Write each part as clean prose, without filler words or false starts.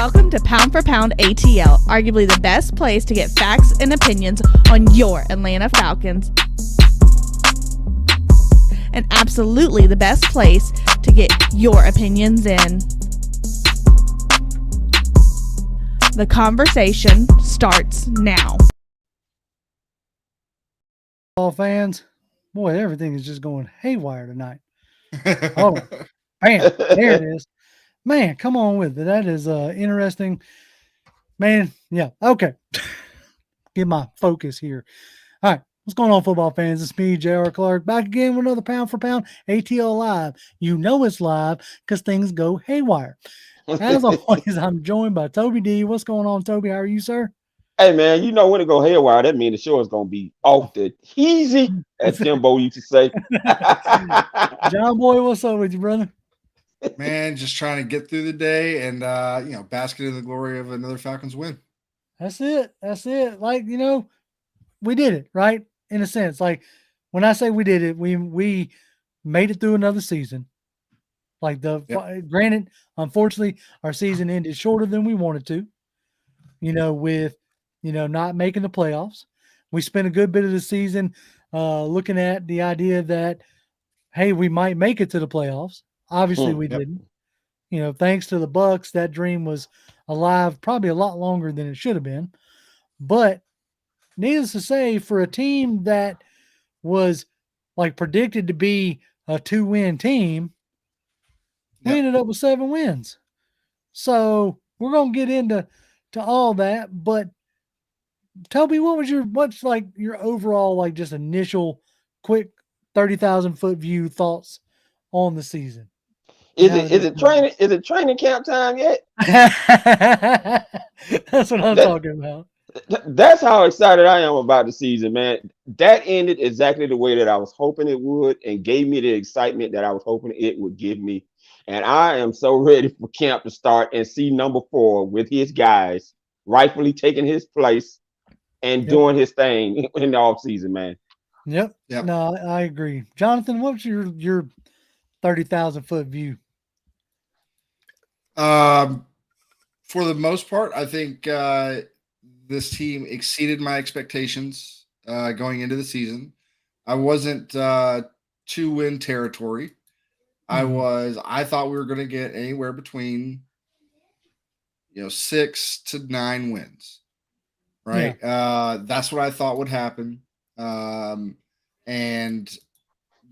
Welcome to Pound for Pound ATL, arguably the best place to get facts and opinions on your Atlanta Falcons. And absolutely the best place to get your opinions in. The conversation starts now. All fans, boy, everything is just going haywire tonight. Oh, bam, there it is. Man, come on with it. That is interesting. Man, yeah, okay. Get my focus here. All right, what's going on, football fans? It's me, J.R. Clark, back again with another Pound for Pound ATL Live. You know it's live because things go haywire. As always, I'm joined by Toby D. What's going on, Toby? How are you, sir? Hey man, you know when it go haywire, that means the show is gonna be off the easy, as Timbo used to say. John Boy, what's up with you, brother? Man, just trying to get through the day and basking in the glory of another Falcons win. That's it. That's it. Like, we did it, right? In a sense. Like when I say we did it, we made it through another season. Like granted, unfortunately, our season ended shorter than we wanted to, with not making the playoffs. We spent a good bit of the season looking at the idea that, hey, we might make it to the playoffs. Obviously, we didn't. Thanks to the Bucs, that dream was alive probably a lot longer than it should have been. But needless to say, for a team that was like predicted to be a 2-win team, we ended up with 7 wins. So we're gonna get into all that. But Toby, what's your overall just initial quick 30,000 foot view thoughts on the season? Is it training camp time yet? That's what I'm talking about. That's how excited I am about the season, man. That ended exactly the way that I was hoping it would and gave me the excitement that I was hoping it would give me. And I am so ready for camp to start and see number 4 with his guys rightfully taking his place and doing his thing in the offseason, man. Yep. No, I agree. Jonathan, what's your 30,000 foot view? For the most part, I think this team exceeded my expectations going into the season. I wasn't 2-win territory. I thought we were going to get anywhere between 6 to 9 wins. Right. Yeah. That's what I thought would happen. And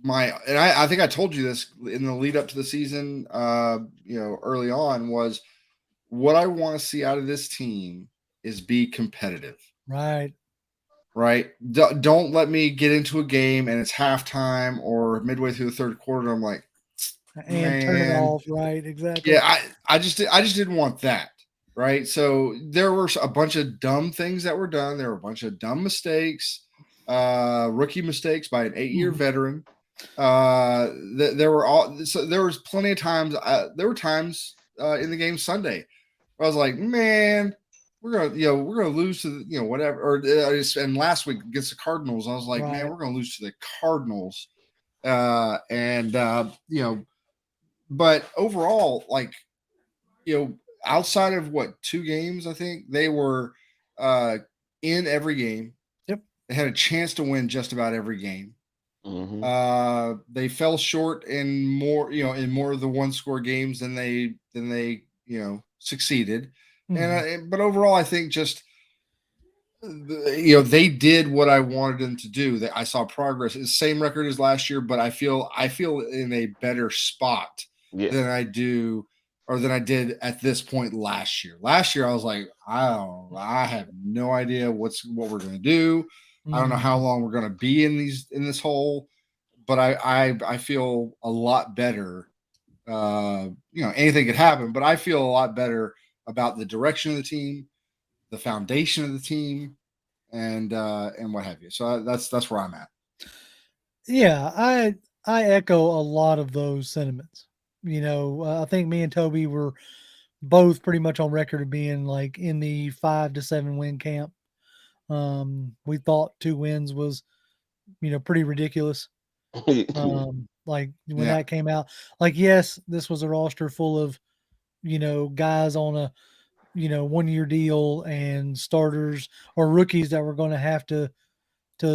I think I told you this in the lead up to the season, early on, was what I want to see out of this team is be competitive. Right. Don't let me get into a game and it's halftime or midway through the third quarter. I'm like, and turn it off. Right. Exactly. Yeah. I just didn't want that. Right. So there were a bunch of dumb things that were done. There were a bunch of dumb mistakes, rookie mistakes by an 8-year veteran. There was plenty of times. There were times in the game Sunday where I was like, man, we're gonna lose to whatever. And last week against the Cardinals, I was like, man, we're gonna lose to the Cardinals. But overall, outside of 2 games, I think they were in every game. Yep. They had a chance to win just about every game. Mm-hmm. They fell short in more of the 1-score games than they succeeded. Mm-hmm. But overall, I think just they did what I wanted them to do. I saw progress. It's the same record as last year, but I feel in a better spot than I do. Or than I did at this point last year. Last year, I was like, I have no idea what we're going to do. Mm-hmm. I don't know how long we're going to be in this hole, but I feel a lot better. Anything could happen, but I feel a lot better about the direction of the team, the foundation of the team, and what have you. So that's where I'm at. Yeah, I echo a lot of those sentiments. I think me and Toby were both pretty much on record of being in the 5 to 7 win camp. We thought 2 wins was, pretty ridiculous. When that came out, yes, this was a roster full of, guys on 1-year deal and starters or rookies that were going to have to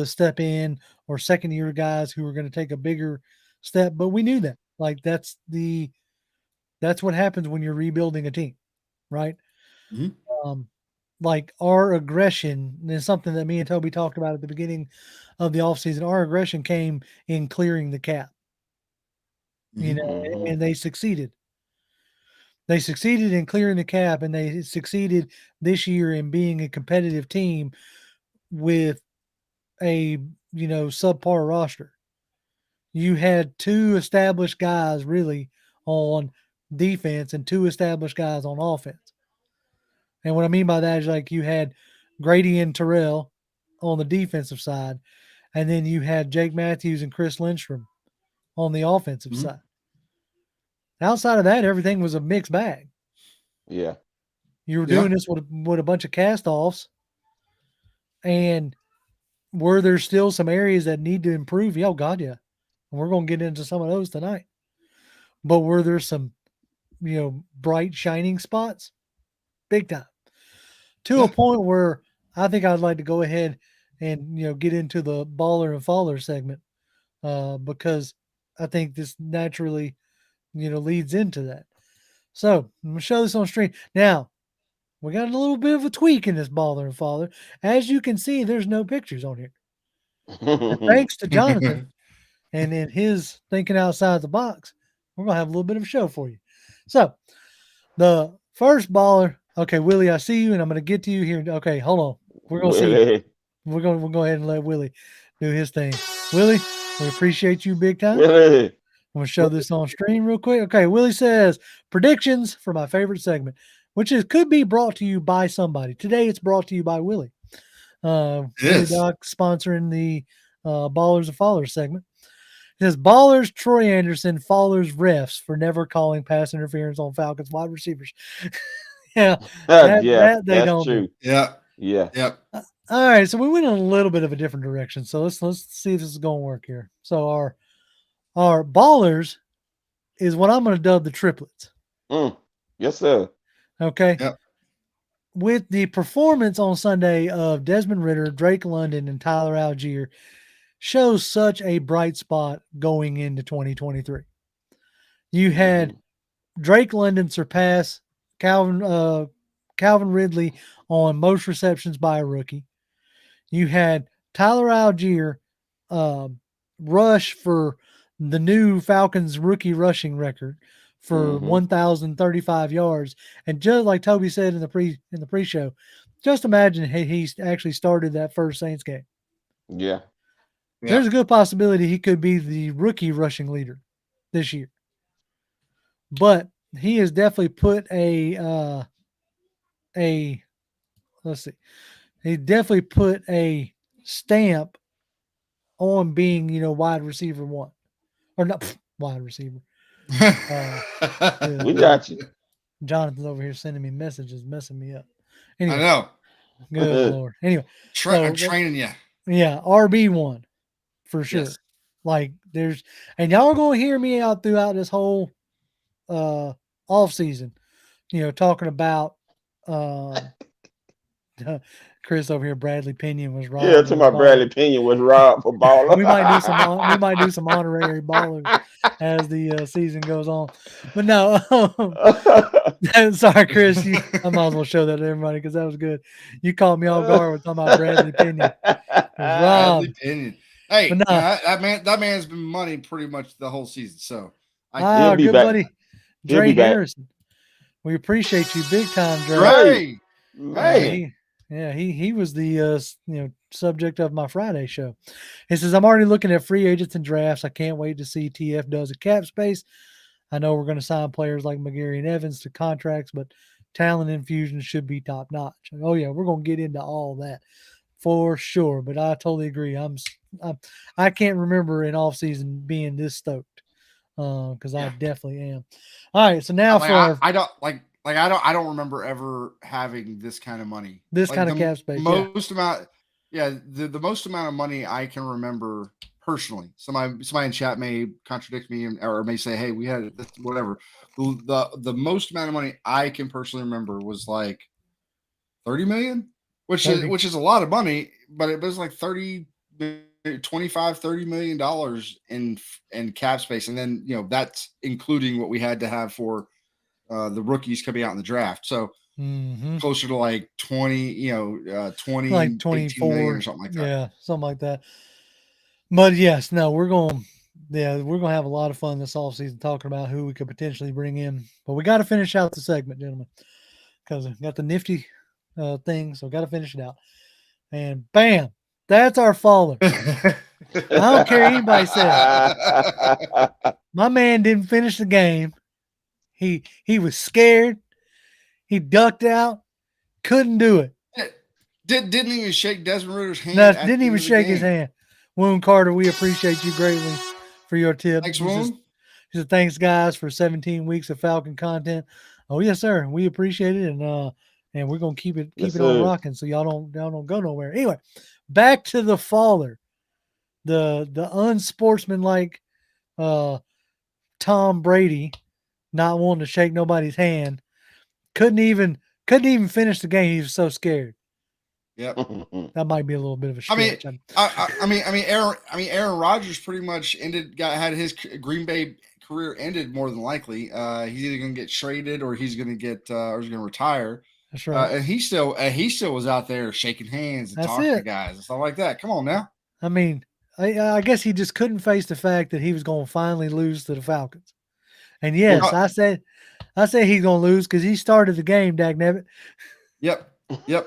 step in, or second-year guys who were going to take a bigger step. But we knew that. Like, that's what happens when you're rebuilding a team, right? Mm-hmm. Like, our aggression is something that me and Toby talked about at the beginning of the offseason. Our aggression came in clearing the cap, Mm-hmm. and they succeeded. They succeeded in clearing the cap, and they succeeded this year in being a competitive team with a subpar roster. You had 2 established guys really on defense and 2 established guys on offense. And what I mean by that is, like, you had Grady and Terrell on the defensive side, and then you had Jake Matthews and Chris Lindstrom on the offensive side. Outside of that, everything was a mixed bag. Yeah. You were doing this with a bunch of cast-offs, and were there still some areas that need to improve? Oh, God, yeah. And we're going to get into some of those tonight. But were there some, bright, shining spots? Big time. To a point where I think I'd like to go ahead and, get into the baller and faller segment because I think this naturally, leads into that. So I'm going to show this on screen. Now, we got a little bit of a tweak in this baller and faller. As you can see, there's no pictures on here. And thanks to Jonathan and in his thinking outside the box, we're going to have a little bit of a show for you. So the first baller, okay, Willie, I see you, and I'm going to get to you here. Okay, hold on. We're going to see. We'll go ahead and let Willie do his thing. Willie, we appreciate you big time. Willie. I'm going to show this on stream real quick. Okay, Willie says, predictions for my favorite segment, which could be brought to you by somebody. Today it's brought to you by Willie. Willie Doc sponsoring the Ballers and Fallers segment. It says, Ballers, Troy Anderson, Fallers, refs for never calling pass interference on Falcons wide receivers. Yeah, that they that's don't true. do. Yeah. All right, so we went in a little bit of a different direction. So let's see if this is going to work here. So our Ballers is what I'm going to dub the triplets. Yes, sir. Okay. Yep. With the performance on Sunday of Desmond Ridder, Drake London, and Tyler Allgeier, shows such a bright spot going into 2023. You had Drake London surpass Calvin Ridley on most receptions by a rookie. You had Tyler Allgeier rush for the new Falcons rookie rushing record for 1,035 yards. And just like Toby said in the pre-show, just imagine he actually started that first Saints game. Yeah. There's a good possibility he could be the rookie rushing leader this year. But he has definitely put let's see. He definitely put a stamp on being, wide receiver 1. Or not wide receiver. We got you. Jonathan's over here sending me messages, messing me up. Anyway, I know. Good Lord. Anyway. I'm training you. Yeah, RB1 for sure. Yes. Like and y'all are going to hear me out throughout this whole off season, talking about Chris over here. Bradley Pinion was robbed. Yeah, to my Bradley Pinion was robbed for baller. we might do some honorary ballers as the season goes on. But no, sorry, Chris. I might as well show that to everybody because that was good. You caught me off guard with talking about Bradley Pinion. Bradley Pinion. Hey, no, that man's been money pretty much the whole season. So our good buddy Dre Harrison. We appreciate you big time, Dre. He was the subject of my Friday show. He says, I'm already looking at free agents and drafts. I can't wait to see TF does a cap space. I know we're going to sign players like McGarry and Evans to contracts, but talent infusion should be top notch. Oh yeah, we're going to get into all that for sure. But I totally agree. I can't remember an off season being this stoked because I definitely am. All right, so now I don't remember ever having this kind of money, this kind of cap space. The most amount of money I can remember personally. Somebody in chat may contradict me or may say, "Hey, we had this, whatever." The most amount of money I can personally remember was like 30 million, which is a lot of money, but it was like 25-30 million dollars in cap space, and then that's including what we had to have for the rookies coming out in the draft. So closer to like 20, 20, like 24 million or something like that. Yeah, something like that. But yes, no, we're going to have a lot of fun this offseason talking about who we could potentially bring in. But we got to finish out the segment, gentlemen, because I've got the nifty thing, so got to finish it out. And bam, that's our faller. I don't care anybody says. My man didn't finish the game. He was scared. He ducked out. Couldn't do it. Didn't even shake Desmond Ritter's hand. No, didn't even shake his hand. Woon Carter, we appreciate you greatly for your tip. Thanks, Woon. He said, thanks, guys, for 17 weeks of Falcon content. Oh, yes, sir. We appreciate it, and we're gonna keep it on rocking, so y'all don't go nowhere. Anyway, back to the faller, the unsportsmanlike Tom Brady, not wanting to shake nobody's hand, couldn't even finish the game. He was so scared. Yep, that might be a little bit of a stretch. Aaron Rodgers pretty much had his Green Bay career ended more than likely. He's either going to get traded or he's going to retire. That's right. And he still was out there shaking hands and talking to guys and stuff like that. Come on now. I mean, I guess he just couldn't face the fact that he was going to finally lose to the Falcons. And yes, I said he's going to lose because he started the game, dagnabbit. Yep. Yeah,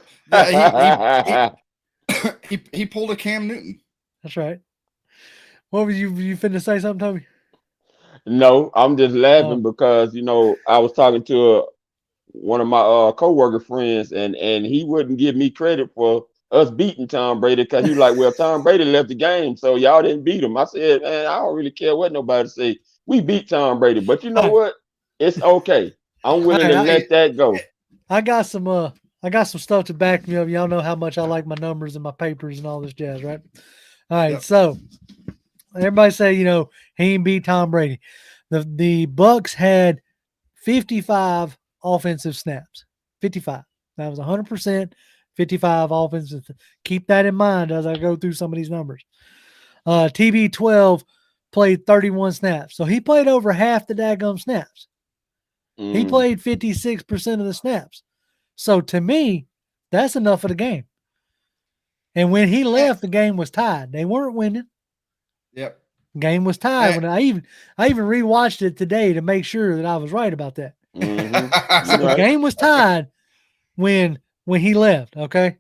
he pulled a Cam Newton. That's right. What were you finna say something, Toby? No, I'm just laughing because I was talking to one of my coworker friends, and he wouldn't give me credit for us beating Tom Brady because he was like, "Well, Tom Brady left the game, so y'all didn't beat him." I said, "Man, I don't really care what nobody say. We beat Tom Brady, but you know what? It's okay. I'm willing to let that go." I got some stuff to back me up. Y'all know how much I like my numbers and my papers and all this jazz, right? All right, So everybody say, he ain't beat Tom Brady. The Bucks had 55 offensive snaps. 55. That was 100%. 55 offensive. Keep that in mind as I go through some of these numbers. TB12 played 31 snaps. So he played over half the daggum snaps. He played 56% of the snaps. So to me, that's enough of the game. And when he left, the game was tied. They weren't winning. Yep. Game was tied. When I even rewatched it today to make sure that I was right about that. So the game was tied when he left. Okay.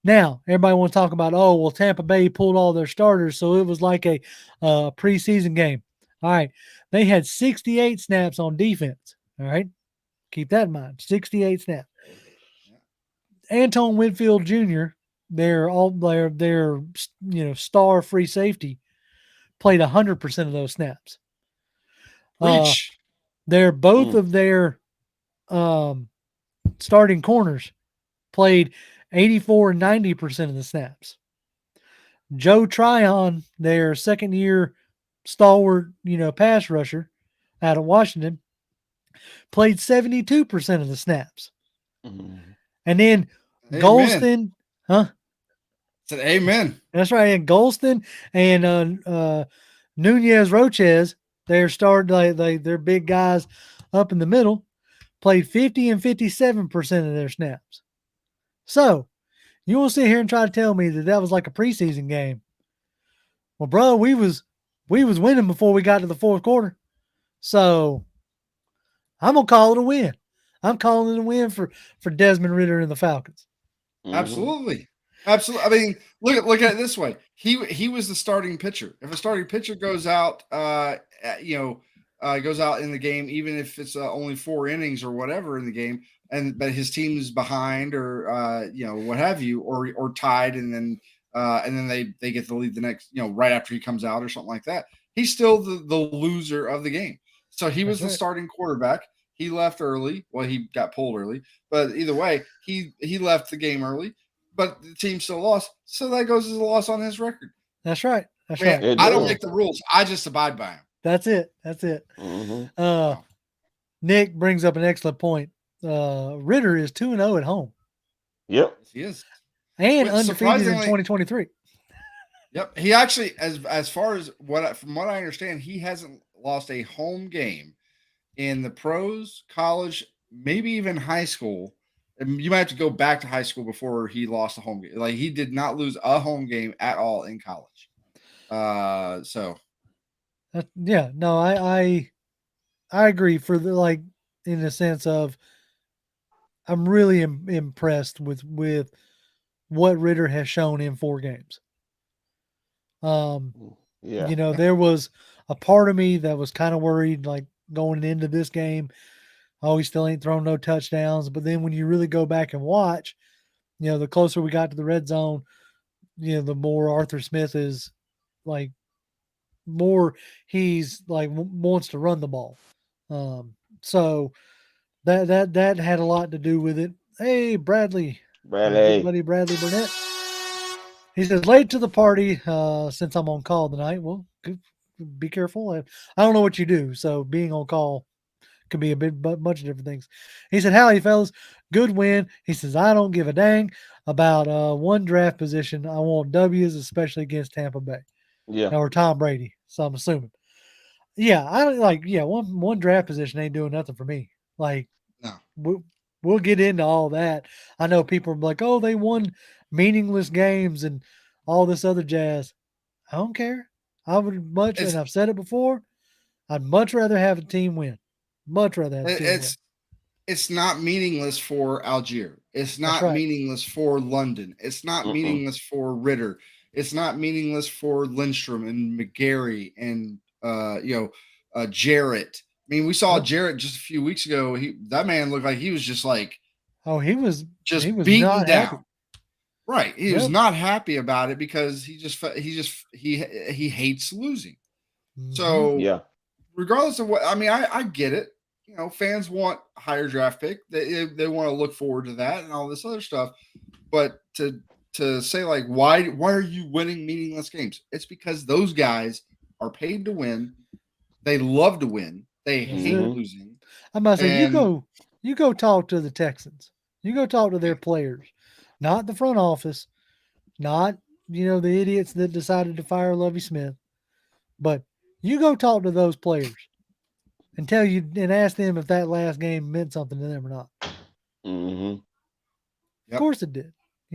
Now everybody want to talk about, Tampa Bay pulled all their starters, so it was like a preseason game. All right. They had 68 snaps on defense. All right. Keep that in mind. 68 snaps. Anton Winfield Jr., their star free safety, played 100% of those snaps. They're both of their starting corners played 84 and 90% of the snaps. Joe Tryon, their second-year stalwart, pass rusher out of Washington, played 72% of the snaps. And then Golston, Said amen. That's right. And Golston and Nunez Roches, they're big guys up in the middle, played 50 and 57% of their snaps. So you won't sit here and try to tell me that was like a preseason game. Well, bro, we was winning before we got to the fourth quarter. So I'm gonna call it a win. I'm calling it a win for Desmond Ridder and the Falcons. Absolutely. I mean, look at it this way. He was the starting pitcher. If a starting pitcher goes out, goes out in the game, even if it's only 4 innings or whatever in the game, but his team is behind or what have you, or tied, and then they get the lead the next, right after he comes out or something like that. He's still the loser of the game. So he was the starting quarterback. He left early. Well, he got pulled early, but either way, he left the game early, but the team still lost. So that goes as a loss on his record. That's right. That's Man, right. I don't make the rules. I just abide by them. That's it. That's it. Mm-hmm. Nick brings up an excellent point. Ritter is 2-0 at home. Yep. Yes, he is. And But undefeated in 2023. Yep. He actually, as far as from what I understand, he hasn't lost a home game in the pros, college, maybe even high school. And you might have to go back to high school before he lost a home game. Like, he did not lose a home game at all in college. So Yeah, no, I agree for in the sense of I'm really impressed with what Ritter has shown in 4 games. Yeah. There was a part of me that was kind of worried, like going into this game. Oh, he still ain't thrown no touchdowns. But then when you really go back and watch, the closer we got to the red zone, the more Arthur Smith is like more he's like wants to run the ball. So that had a lot to do with it. Hey, Bradley, good buddy Bradley Burnett. He says, late to the party since I'm on call tonight. Well, be careful. I don't know what you do, so being on call could be a bunch of different things. He said, howdy, fellas. Good win. He says, I don't give a dang about one draft position. I want W's, especially against Tampa Bay. Yeah. Or Tom Brady, so I'm assuming. Yeah, one draft position ain't doing nothing for me. Like, no. We'll get into all that. I know people are like, oh, they won meaningless games and all this other jazz. I don't care. I would and I've said it before, I'd much rather have a team win. Much rather have a team win. It's not meaningless for Allgeier. It's not meaningless for London. It's not meaningless for Ritter. It's not meaningless for Lindstrom and McGarry and Jarrett. I mean, we saw Jarrett just a few weeks ago. That man looked like he was just like, he was beaten down. Happy. Right. He was not happy about it because he hates losing. Mm-hmm. So regardless of what, I mean, I get it. Fans want a higher draft pick. They want to look forward to that and all this other stuff. But to say like, why are you winning meaningless games? It's because those guys are paid to win. They love to win. They hate losing. I'm about to say, you go talk to the Texans. You go talk to their players, not the front office, not the idiots that decided to fire Lovie Smith, but you go talk to those players and ask them if that last game meant something to them or not. Mm-hmm. Of course it did.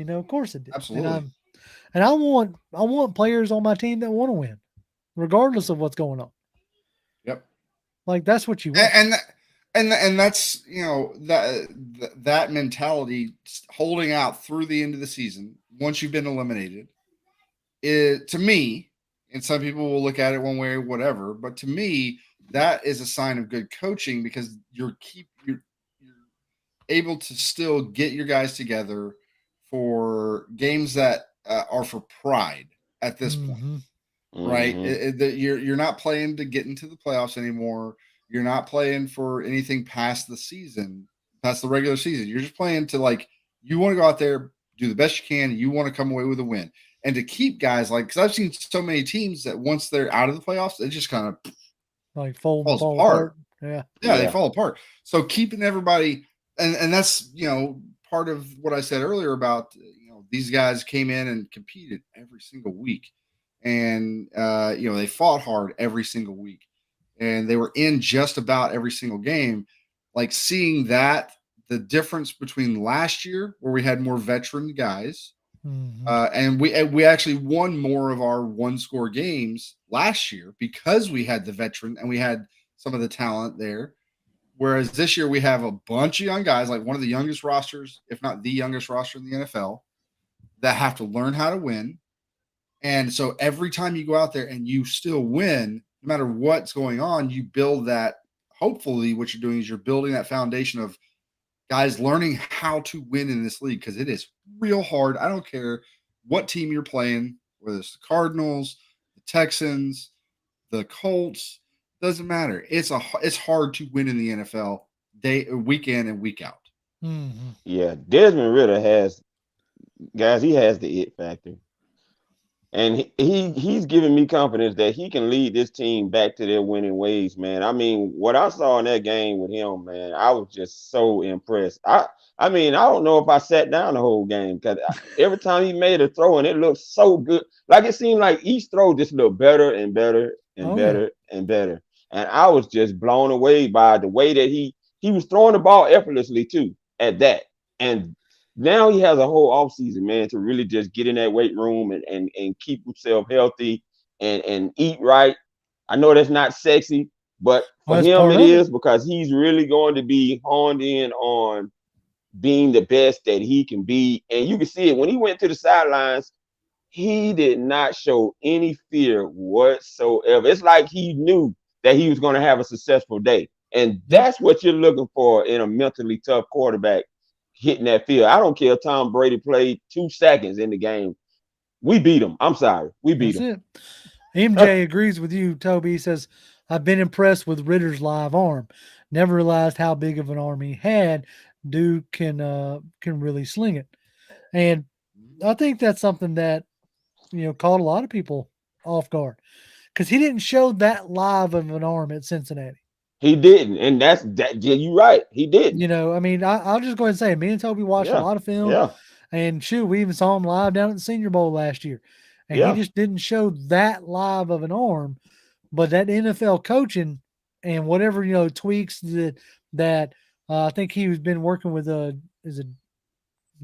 Of course it did. Absolutely. And I want players on my team that want to win, regardless of what's going on. Yep. Like, that's what you want. And that's that mentality holding out through the end of the season once you've been eliminated. To me, and some people will look at it one way or whatever, but to me, that is a sign of good coaching because you're able to still get your guys together for games that are for pride at this point, right? You're not playing to get into the playoffs anymore. You're not playing for anything past the season, past the regular season. You're just playing to you want to go out there, do the best you can. You want to come away with a win. And to keep guys because I've seen so many teams that once they're out of the playoffs, it just kind of falls apart. Yeah, they fall apart. So keeping everybody, and that's part of what I said earlier about these guys came in and competed every single week, and they fought hard every single week, and they were in just about every single game. Like seeing that the difference between last year where we had more veteran guys. And we actually won more of our one-score games last year because we had the veteran and we had some of the talent there. Whereas this year we have a bunch of young guys, like one of the youngest rosters, if not the youngest roster in the NFL, that have to learn how to win. And so every time you go out there and you still win, no matter what's going on, you build that. Hopefully what you're doing is you're building that foundation of guys learning how to win in this league because it is real hard. I don't care what team you're playing, whether it's the Cardinals, the Texans, the Colts, doesn't matter. It's hard to win in the NFL week in and week out. Yeah, Desmond Ritter has guys. He has the it factor. And he's giving me confidence that he can lead this team back to their winning ways, man. I mean, what I saw in that game with him, man, I was just so impressed. I mean, I don't know if I sat down the whole game because every time he made a throw and it looked so good, like it seemed like each throw just looked better and better and better and better. And I was just blown away by the way that he was throwing the ball effortlessly too at that. And now he has a whole offseason, man, to really just get in that weight room and keep himself healthy and eat right. I know that's not sexy, but for him it is because he's really going to be honed in on being the best that he can be. And you can see it when he went to the sidelines, he did not show any fear whatsoever. It's like he knew that he was going to have a successful day. And that's what you're looking for in a mentally tough quarterback hitting that field. I don't care if Tom Brady played 2 seconds in the game. We beat him. I'm sorry. We beat him. MJ agrees with you, Toby. He says, I've been impressed with Ritter's live arm. Never realized how big of an arm he had. Dude can really sling it. And I think that's something that, caught a lot of people off guard because he didn't show that live of an arm at Cincinnati. He didn't. And that's that. Yeah, you're right. He didn't. I mean, I'll just go ahead and say, me and Toby watched a lot of film. Yeah. And shoot, we even saw him live down at the Senior Bowl last year. And he just didn't show that live of an arm. But that NFL coaching and whatever, tweaks that I think he's been working with, is it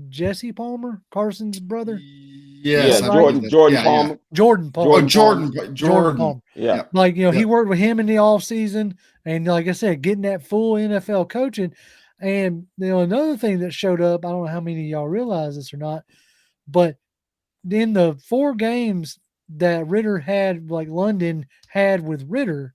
Jesse Palmer, Carson's brother? Yes, Jordan Palmer. Jordan Palmer. Jordan Palmer. Yeah. Like, he worked with him in the offseason. And like I said, getting that full NFL coaching. And, another thing that showed up, I don't know how many of y'all realize this or not, but in the 4 games that Ritter had, like London had with Ritter,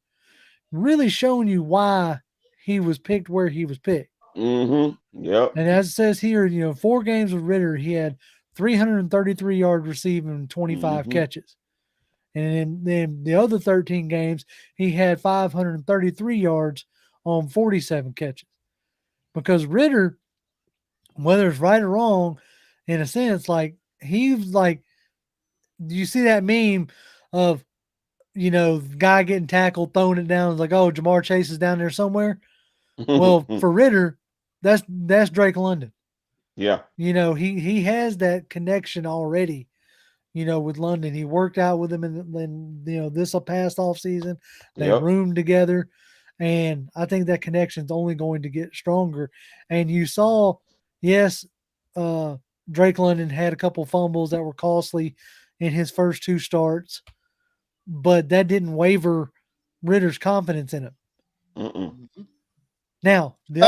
really showing you why he was picked where he was picked. Mm-hmm. Yep. And as it says here, 4 games with Ritter, he had 333 yards receiving and 25 catches. And then the other 13 games, he had 533 yards on 47 catches. Because Ritter, whether it's right or wrong, in a sense, like he's like, do you see that meme of, guy getting tackled, throwing it down, like, oh, Jamar Chase is down there somewhere? Well, for Ritter, that's Drake London. Yeah. He has that connection already, with London. He worked out with him in this past offseason. They roomed together. And I think that connection is only going to get stronger. And you saw, yes, Drake London had a couple fumbles that were costly in his first 2 starts, but that didn't waver Ritter's confidence in him. Now, you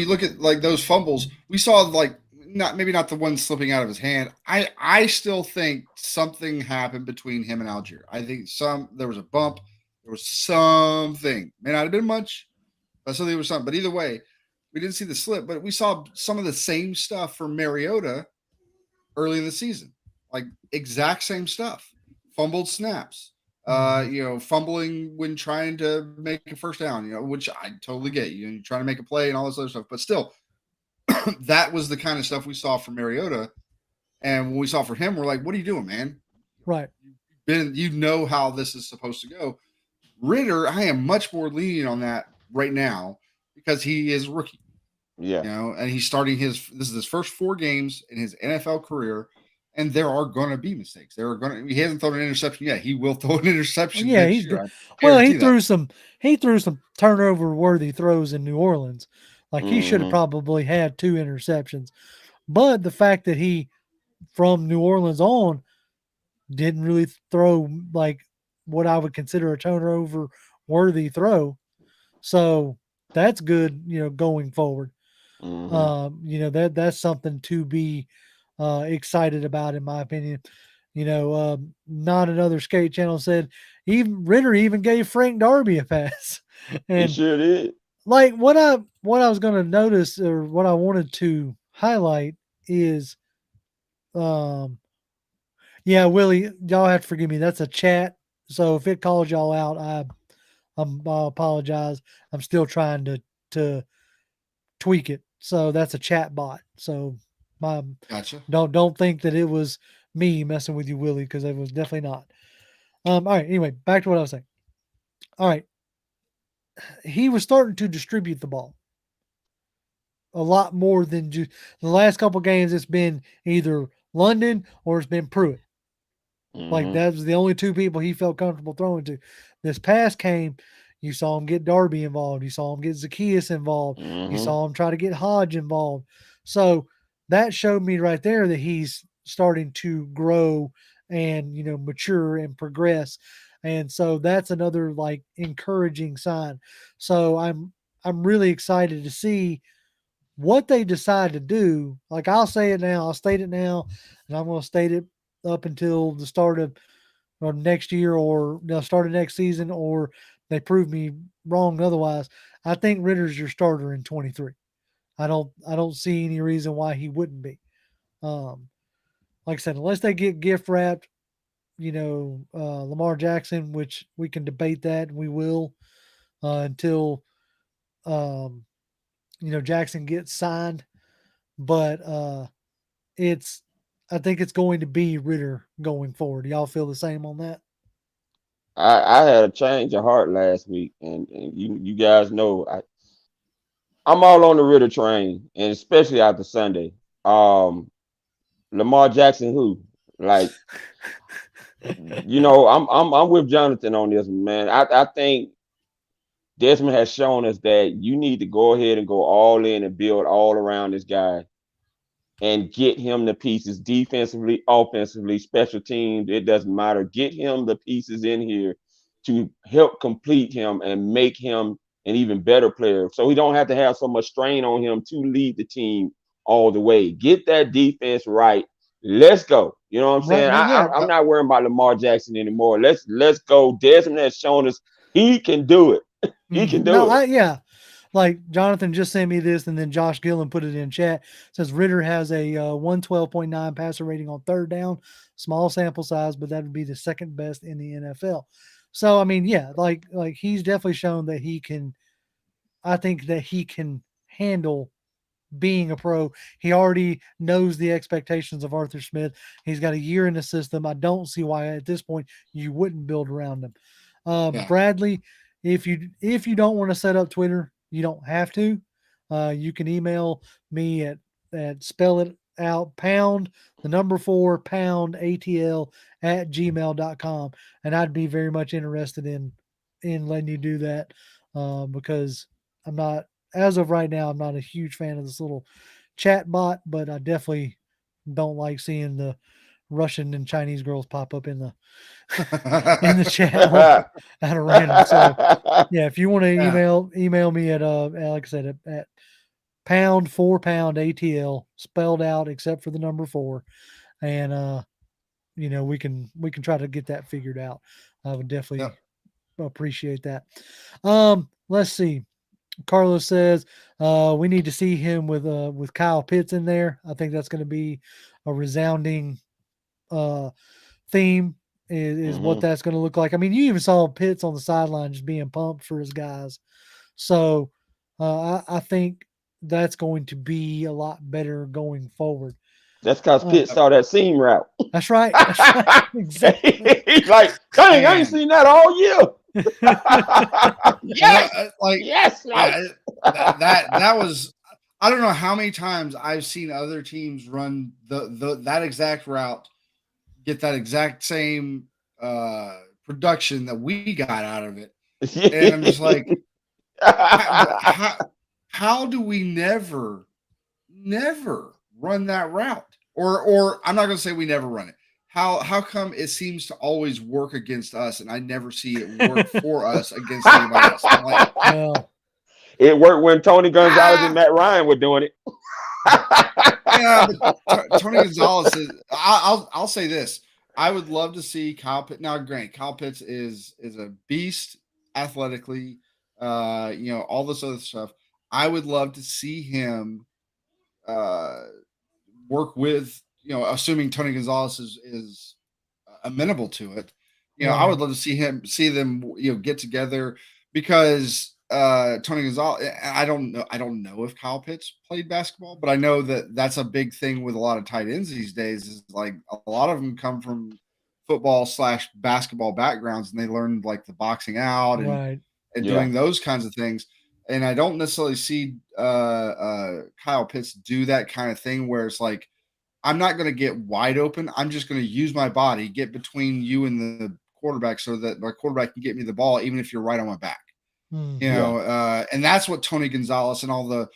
look at like those fumbles, we saw like not the one slipping out of his hand. I still think something happened between him and Allgeier. I think there was a bump. There was something. May not have been much, but something was something. But either way, we didn't see the slip, but we saw some of the same stuff from Mariota early in the season. Like exact same stuff. Fumbled snaps. Fumbling when trying to make a first down, which I totally get. You're trying to make a play and all this other stuff. But still, that was the kind of stuff we saw from Mariota. And when we saw for him, we're like, what are you doing, man? Right. You know how this is supposed to go. Ritter, I am much more lenient on that right now because he is a rookie. Yeah. And he's starting this is his first 4 games in his NFL career, and there are going to be mistakes. He hasn't thrown an interception yet. He will throw an interception. Yeah, he threw some turnover worthy throws in New Orleans. Like he should have probably had 2 interceptions. But the fact that he from New Orleans on didn't really throw like what I would consider a turnover worthy throw. So that's good, going forward. That's something to be excited about, in my opinion. Not Another Skate Channel said even Ritter even gave Frank Darby a pass. And he sure did. Like what I was going to notice, or what I wanted to highlight is, Willie, y'all have to forgive me. That's a chat. So if it calls y'all out, I apologize. I'm still trying to tweak it. So that's a chat bot. So gotcha. Don't think that it was me messing with you, Willie, because it was definitely not. All right. Anyway, back to what I was saying. All right. He was starting to distribute the ball a lot more than just the last couple games. It's been either London or it's been Pruitt. Like that was the only two people he felt comfortable throwing to. This past game, you saw him get Darby involved. You saw him get Zacchaeus involved. You saw him try to get Hodge involved. So that showed me right there that he's starting to grow and, you know, mature and progress. And so that's another like encouraging sign. So I'm really excited to see what they decide to do. Like I'll say it now, I'll state it now, and I'm going to state it up until the start of next year or the start of next season, or they prove me wrong otherwise. I think Ritter's your starter in 23. I don't see any reason why he wouldn't be. Like I said, unless they get gift wrapped, you know, Lamar Jackson, which we can debate that, and we will until you know, Jackson gets signed. But I think it's going to be Ritter going forward. Y'all feel the same on that? I had a change of heart last week, and you guys know I'm all on the Ritter train, and especially after Sunday. Lamar Jackson, who like, you know, I'm with Jonathan on this, man. I think Desmond has shown us that you need to go ahead and go all in and build all around this guy and get him the pieces defensively, offensively, special teams. It doesn't matter. Get him the pieces in here to help complete him and make him an even better player. So he don't have to have so much strain on him to lead the team all the way. Get that defense right. Let's go. You know what I'm saying? I'm not worrying about Lamar Jackson anymore. Let's go. Desmond has shown us he can do it. He can do it. Yeah. Like Jonathan just sent me this, and then Josh Gillen put it in chat. It says Ritter has a 112.9 passer rating on third down. Small sample size, but that would be the second best in the NFL. So I mean, yeah, like he's definitely shown that he can. I think that he can handle being a pro. He already knows the expectations of Arthur Smith. He's got a year in the system. I don't see why at this point you wouldn't build around him. Bradley, if you don't want to set up Twitter, you don't have to. You can email me at spell it out pound 4 pound ATL at gmail.com. And I'd be very much interested in letting you do that because I'm not, as of right now, I'm not a huge fan of this little chat bot, but I definitely don't like seeing the Russian and Chinese girls pop up in the chat at a random. So yeah, if you want to email me at like I said at pound 4 pound ATL spelled out except for the number 4, and you know, we can try to get that figured out. I would definitely appreciate that. Let's see. Carlos says we need to see him with Kyle Pitts in there. I think that's going to be a resounding theme is what that's going to look like. I mean, you even saw Pitts on the sideline just being pumped for his guys. So I think that's going to be a lot better going forward. That's because Pitts saw that seam route. That's right. That's right. Exactly. He's like, dang, I ain't seen that all year. Yes. Yes. That was, I don't know how many times I've seen other teams run that exact route, get that exact same production that we got out of it. And I'm just like, how do we never run that route? Or I'm not going to say we never run it. How come it seems to always work against us, and I never see it work for us against anybody else? I'm like, well, it worked when Tony Gonzalez and Matt Ryan were doing it. Yeah, but Tony Gonzalez is. I'll say this: I would love to see Kyle Pitts. Now, granted, Kyle Pitts is a beast athletically. You know, all this other stuff. I would love to see him work with. You know, assuming Tony Gonzalez is amenable to it. You know, I would love to see them, you know, get together, because Tony Gonzalez, I don't know if Kyle Pitts played basketball, but I know that that's a big thing with a lot of tight ends these days. Is like a lot of them come from football/basketball backgrounds, and they learned like the boxing out and doing those kinds of things. And I don't necessarily see Kyle Pitts do that kind of thing where it's like, I'm not going to get wide open. I'm just going to use my body, get between you and the quarterback so that my quarterback can get me the ball, even if you're right on my back. You know, and that's what Tony Gonzalez and all the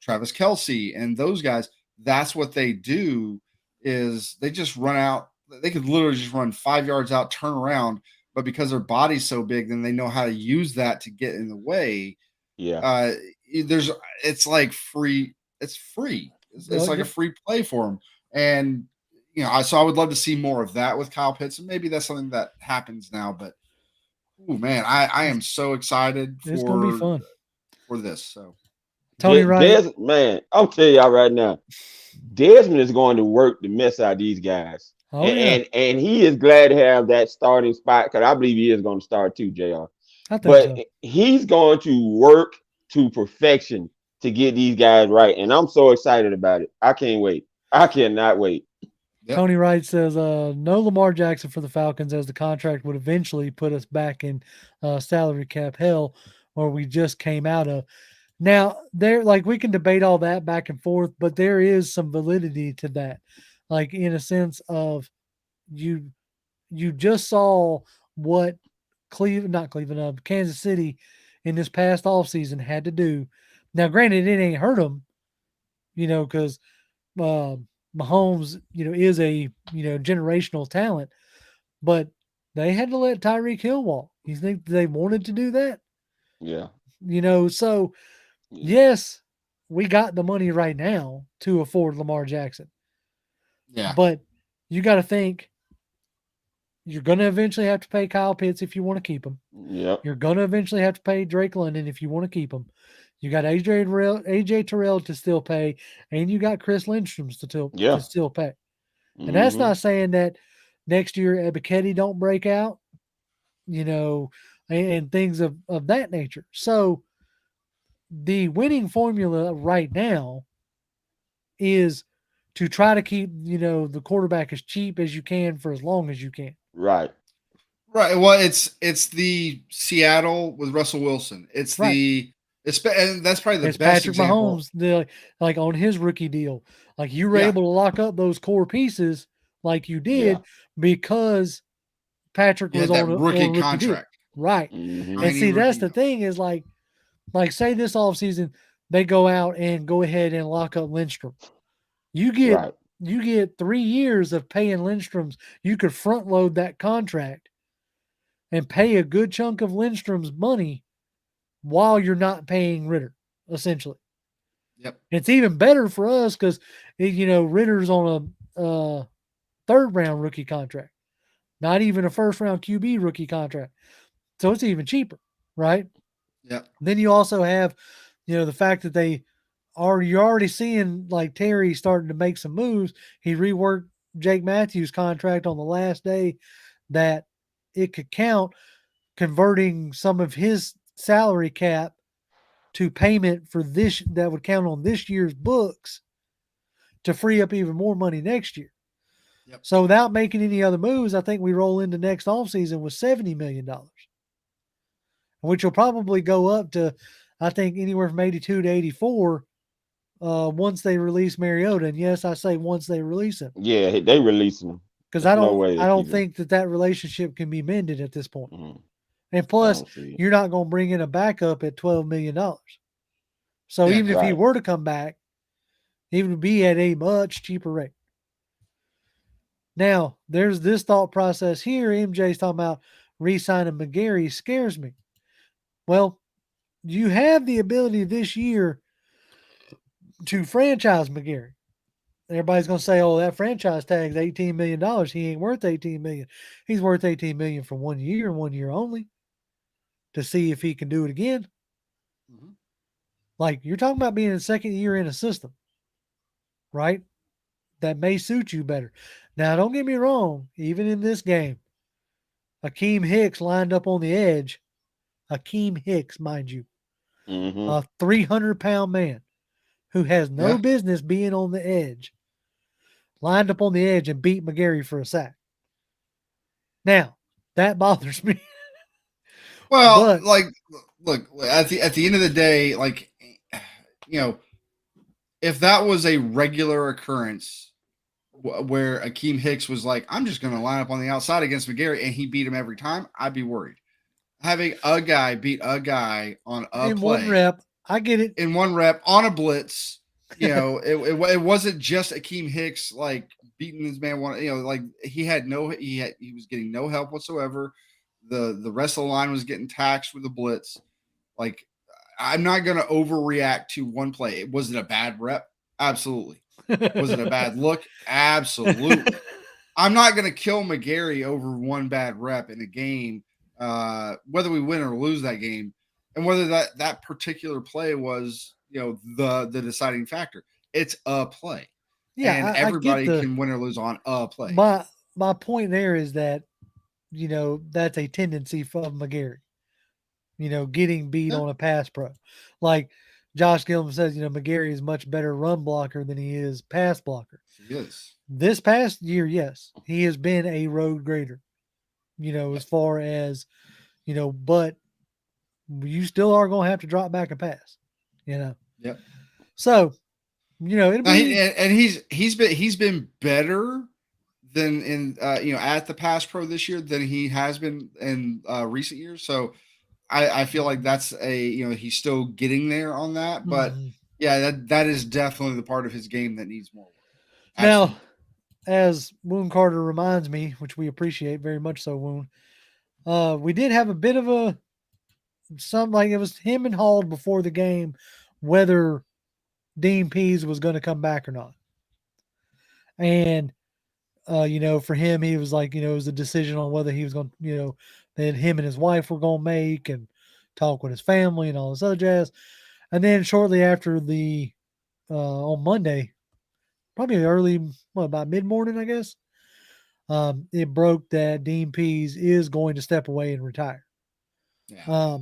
Travis Kelce and those guys, that's what they do is they just run out. They could literally just run 5 yards out, turn around, but because their body's so big, then they know how to use that to get in the way. Yeah. It's like free. It's free. It's like a free play for them. And, so I would love to see more of that with Kyle Pitts. And maybe that's something that happens now, but oh man, I am so excited it's gonna be fun for this. So Tony Wright, man, I'll tell y'all right now, Desmond is going to work to mess out these guys. And he is glad to have that starting spot because I believe he is going to start too, JR. But he's going to work to perfection to get these guys right. And I'm so excited about it. I can't wait. I cannot wait. Yep. Tony Wright says, no Lamar Jackson for the Falcons as the contract would eventually put us back in salary cap hell where we just came out of. Now, we can debate all that back and forth, but there is some validity to that. Like in a sense of you just saw what Kansas City in this past offseason had to do. Now, granted, it ain't hurt them, because Mahomes, is a, generational talent, but they had to let Tyreek Hill walk. You think they wanted to do that? Yeah. So yes, we got the money right now to afford Lamar Jackson. Yeah. But you got to think you're going to eventually have to pay Kyle Pitts if you want to keep him. Yeah. You're going to eventually have to pay Drake London if you want to keep him. You got AJ Terrell to still pay, and you got Chris Lindstrom to still pay. And that's not saying that next year Ebiketie don't break out, and things of that nature. So the winning formula right now is to try to keep, the quarterback as cheap as you can for as long as you can. Right. Right. Well, it's the Seattle with Russell Wilson. And that's probably the best Patrick example. Mahomes, like on his rookie deal, like you were able to lock up those core pieces like you did because Patrick was on a rookie contract. Deal. Right. Mm-hmm. And see, that's the thing is like say this offseason, they go out and go ahead and lock up Lindstrom. You get 3 years of paying Lindstrom's. You could front load that contract and pay a good chunk of Lindstrom's money while you're not paying Ritter, essentially. Yep. It's even better for us because, Ritter's on a third-round rookie contract, not even a first-round QB rookie contract. So it's even cheaper, right? Yeah. Then you also have, the fact that you're already seeing like Terry starting to make some moves. He reworked Jake Matthews' contract on the last day that it could count, converting some of his salary cap to payment for this that would count on this year's books to free up even more money next year. Yep. So without making any other moves, I think we roll into next offseason with $70 million, which will probably go up to, I think, anywhere from 82 to 84 once they release Mariota. And yes, I say once they release him. Yeah, they release him. Because I don't think that relationship can be mended at this point. Mm-hmm. And plus, you're not going to bring in a backup at $12 million. So even if he were to come back, he would be at a much cheaper rate. Now, there's this thought process here. MJ's talking about re-signing McGarry scares me. Well, you have the ability this year to franchise McGarry. Everybody's going to say, oh, that franchise tag's $18 million. He ain't worth $18 million. He's worth $18 million for 1 year and 1 year only to see if he can do it again. Mm-hmm. Like, you're talking about being a second year in a system, right? That may suit you better. Now, don't get me wrong. Even in this game, Akeem Hicks lined up on the edge. Akeem Hicks, mind you. A 300-pound man who has no business being on the edge lined up on the edge and beat McGarry for a sack. Now, that bothers me. Well, look, at the end of the day, if that was a regular occurrence where Akeem Hicks was like, I'm just going to line up on the outside against McGarry and he beat him every time, I'd be worried. Having a guy beat a guy on a in play, one rep, I get it. In one rep on a blitz, it wasn't just Akeem Hicks beating this man one. He was getting no help whatsoever. The rest of the line was getting taxed with the blitz. I'm not going to overreact to one play. Was it a bad rep? Absolutely. Was it a bad look? Absolutely. I'm not going to kill McGarry over one bad rep in a game, whether we win or lose that game, and whether that particular play was, the deciding factor. It's a play. Yeah, and everybody can win or lose on a play. My point there is that, that's a tendency from McGarry. Getting beat on a pass pro. Like Josh Gilman says, McGarry is much better run blocker than he is pass blocker. He is. This past year, yes, he has been a road grader, as far as, but you still are going to have to drop back and pass, Yep. So, it'll be, and he's been better than in, at the pass pro this year than he has been in recent years. So, I feel like that's he's still getting there on that, but that is definitely the part of his game that needs more work. Absolutely. Now, as Woon Carter reminds me, which we appreciate very much so, Woon, we did have a bit of it was him and Hall before the game, whether Dean Pease was going to come back or not. And, for him, he was like, it was a decision on whether he was going to, that him and his wife were going to make and talk with his family and all this other jazz. And then shortly after on Monday, probably about mid-morning, I guess, it broke that Dean Pease is going to step away and retire. Yeah.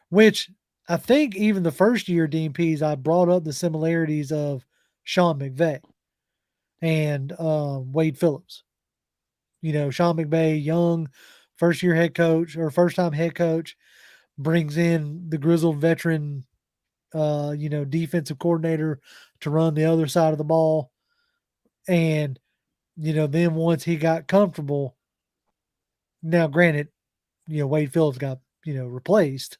Which I think even the first year Dean Pease, I brought up the similarities of Sean McVay and Wade Phillips. Sean McVay, young, first-time head coach, brings in the grizzled veteran, defensive coordinator to run the other side of the ball. And, then once he got comfortable, now granted, Wade Phillips got, replaced,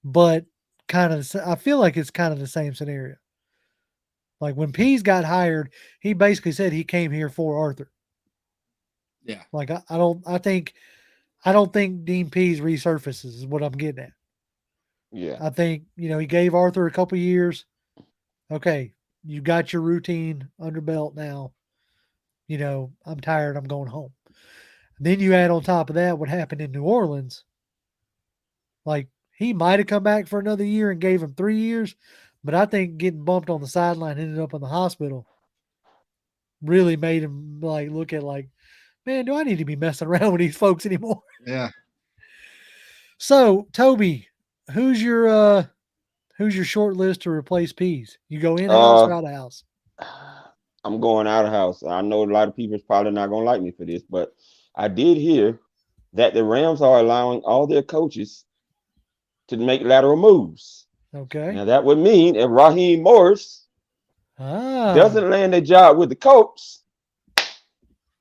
but I feel like it's kind of the same scenario. Like when Pease got hired, he basically said he came here for Arthur. Yeah. Like I don't think Dean Pease resurfaces is what I'm getting at. Yeah. I think, he gave Arthur a couple years. Okay, you got your routine under belt now. I'm tired. I'm going home. Then you add on top of that what happened in New Orleans. Like he might have come back for another year and gave him 3 years, but I think getting bumped on the sideline, ended up in the hospital, really made him look at man, do I need to be messing around with these folks anymore? Yeah. So, Toby, who's your short list to replace Pease? You go in-house or out-of-house? I'm going out-of-house. I know a lot of people's probably not going to like me for this, but I did hear that the Rams are allowing all their coaches to make lateral moves. Okay. Now, that would mean if Raheem Morris doesn't land a job with the Colts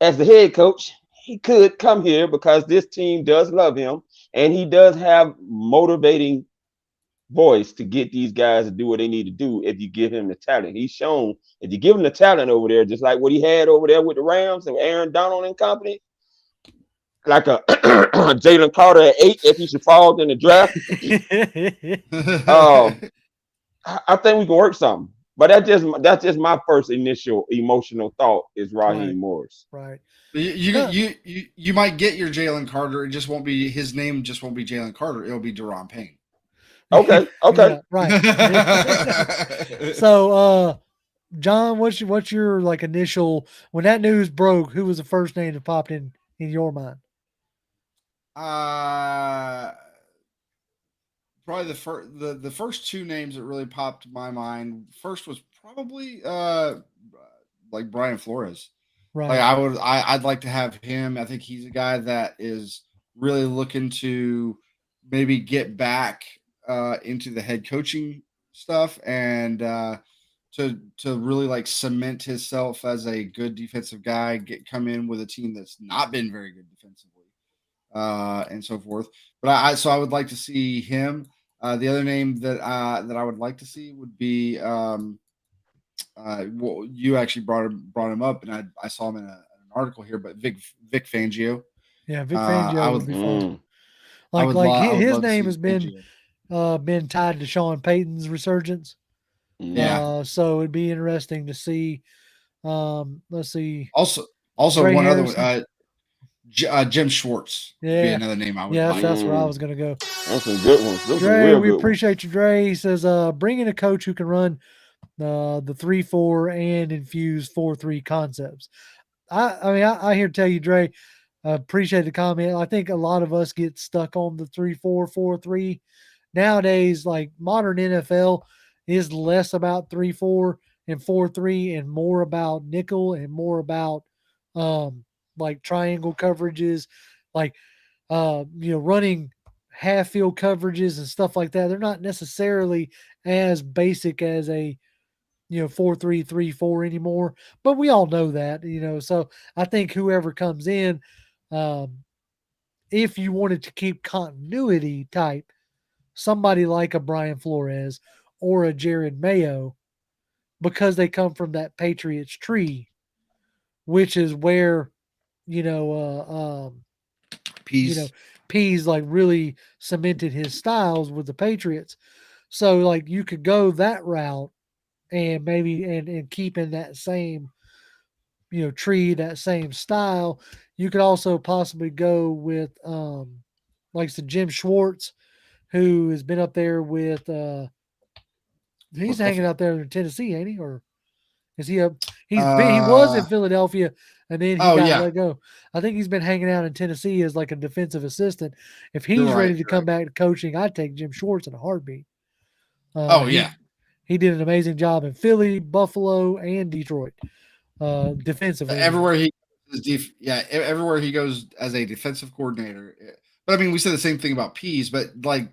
as the head coach, he could come here because this team does love him, and he does have motivating voice to get these guys to do what they need to do if you give him the talent. He's shown if you give him the talent over there, just like what he had over there with the Rams and Aaron Donald and company, like a Jalen Carter at 8 if he should fall in the draft. I think we can work something. But that's just my first initial emotional thought is Raheem Morris. Right. You might get your Jalen Carter. It just won't be his name. Just won't be Jalen Carter. It'll be Deron Payne. Okay. Yeah, right. So, John, what's your initial when that news broke? Who was the first name that popped in your mind? probably the first two names that really popped to my mind. First was probably like Brian Flores. Right. Like I'd like to have him. I think he's a guy that is really looking to maybe get back into the head coaching stuff and to really like cement himself as a good defensive guy, come in with a team that's not been very good defensively, and so forth. But I would like to see him. The other name that I would like to see would be well, you actually brought him up, and I saw him in an article here. But Vic Fangio. Yeah, Vic Fangio would be fun. Like his name has been tied to Sean Payton's resurgence. Yeah. So it'd be interesting to see. Let's see. Also Ray one Harrison. other one. Jim Schwartz. Would be another name I would like. Yes, that's where I was going to go. That's some good ones. Those Dre, we appreciate you, Dre. He says, bring in a coach who can run the 3-4 and infuse 4-3 concepts. I hear tell you, Dre, appreciate the comment. I think a lot of us get stuck on the 3-4, 4-3. Nowadays, like modern NFL is less about 3-4 and 4-3 and more about nickel and more about like triangle coverages, like running half field coverages and stuff like that. They're not necessarily as basic as a 4-3, 3-4 anymore, but we all know that, so I think whoever comes in, if you wanted to keep continuity type, somebody like a Brian Flores or a Jared Mayo, because they come from that Patriots tree, which is where, Pease like really cemented his styles with the Patriots. So like you could go that route and maybe and keep in that same tree, that same style. You could also possibly go with like the Jim Schwartz, who has been up there with he's hanging out there in Tennessee, ain't he? Or is he up? He was in Philadelphia and then he got let go. I think he's been hanging out in Tennessee as like a defensive assistant. If he's ready to come back to coaching, I'd take Jim Schwartz in a heartbeat. He did an amazing job in Philly, Buffalo, and Detroit, defensively. Everywhere he goes as a defensive coordinator. But I mean, we said the same thing about Pease, but like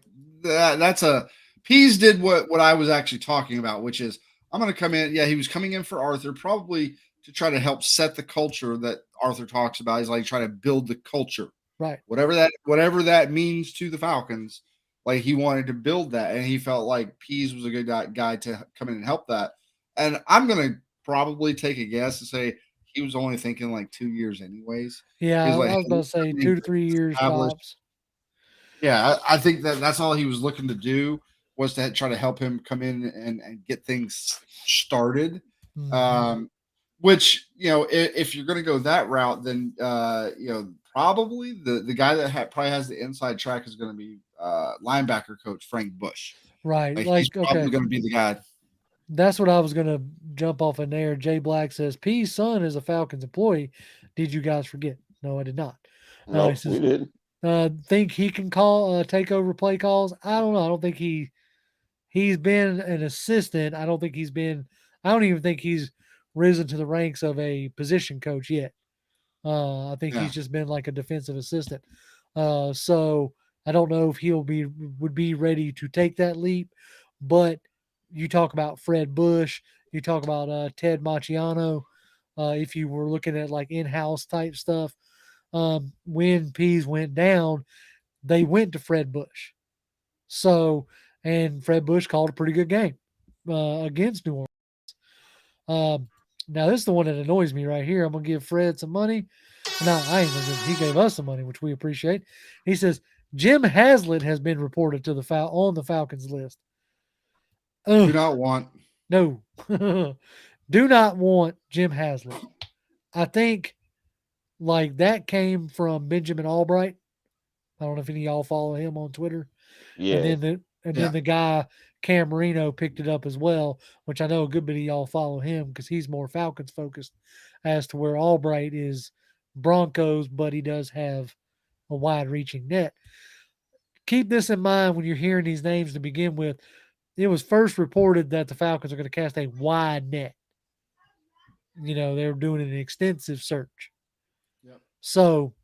Pease did what I was actually talking about, which is I'm going to come in. Yeah, he was coming in for Arthur, probably to try to help set the culture that Arthur talks about. He's like trying to build the culture, right? Whatever that means to the Falcons. Like he wanted to build that, and he felt like Pease was a good guy to come in and help that. And I'm going to probably take a guess and say he was only thinking like 2 years anyways. Yeah, I was about to say 2 to 3 years tops. Yeah, I think that's all he was looking to do was to try to help him come in and get things started. Mm-hmm. Which, if you're going to go that route, then, probably the guy that probably has the inside track is going to be linebacker coach Frank Bush. Right. He's probably going to be the guy. That's what I was going to jump off in there. Jay Black says, P's son is a Falcons employee. Did you guys forget? No, I did not. No, we didn't. Think he can take over play calls? I don't know. I don't think he's been an assistant. I don't even think he's risen to the ranks of a position coach yet. I think he's just been like a defensive assistant. So I don't know if would be ready to take that leap, but you talk about Fred Bush, you talk about Ted Maciano. If you were looking at like in-house type stuff, when Pease went down, they went to Fred Bush. So, and Fred Bush called a pretty good game against New Orleans. Now this is the one that annoys me right here. I'm gonna give Fred some money. No, I ain't gonna give him. He gave us some money, which we appreciate. He says Jim Haslett has been reported to on the Falcons list. Do not want. No. Do not want Jim Haslett. I think like that came from Benjamin Albright. I don't know if any of y'all follow him on Twitter. Yeah. And then the guy Cam Marino picked it up as well, which I know a good bit of y'all follow him because he's more Falcons focused as to where Albright is Broncos, but he does have a wide reaching net. keep this in mind when you're hearing these names to begin with. It was first reported that the Falcons are going to cast a wide net. They were doing an extensive search. Yep. So,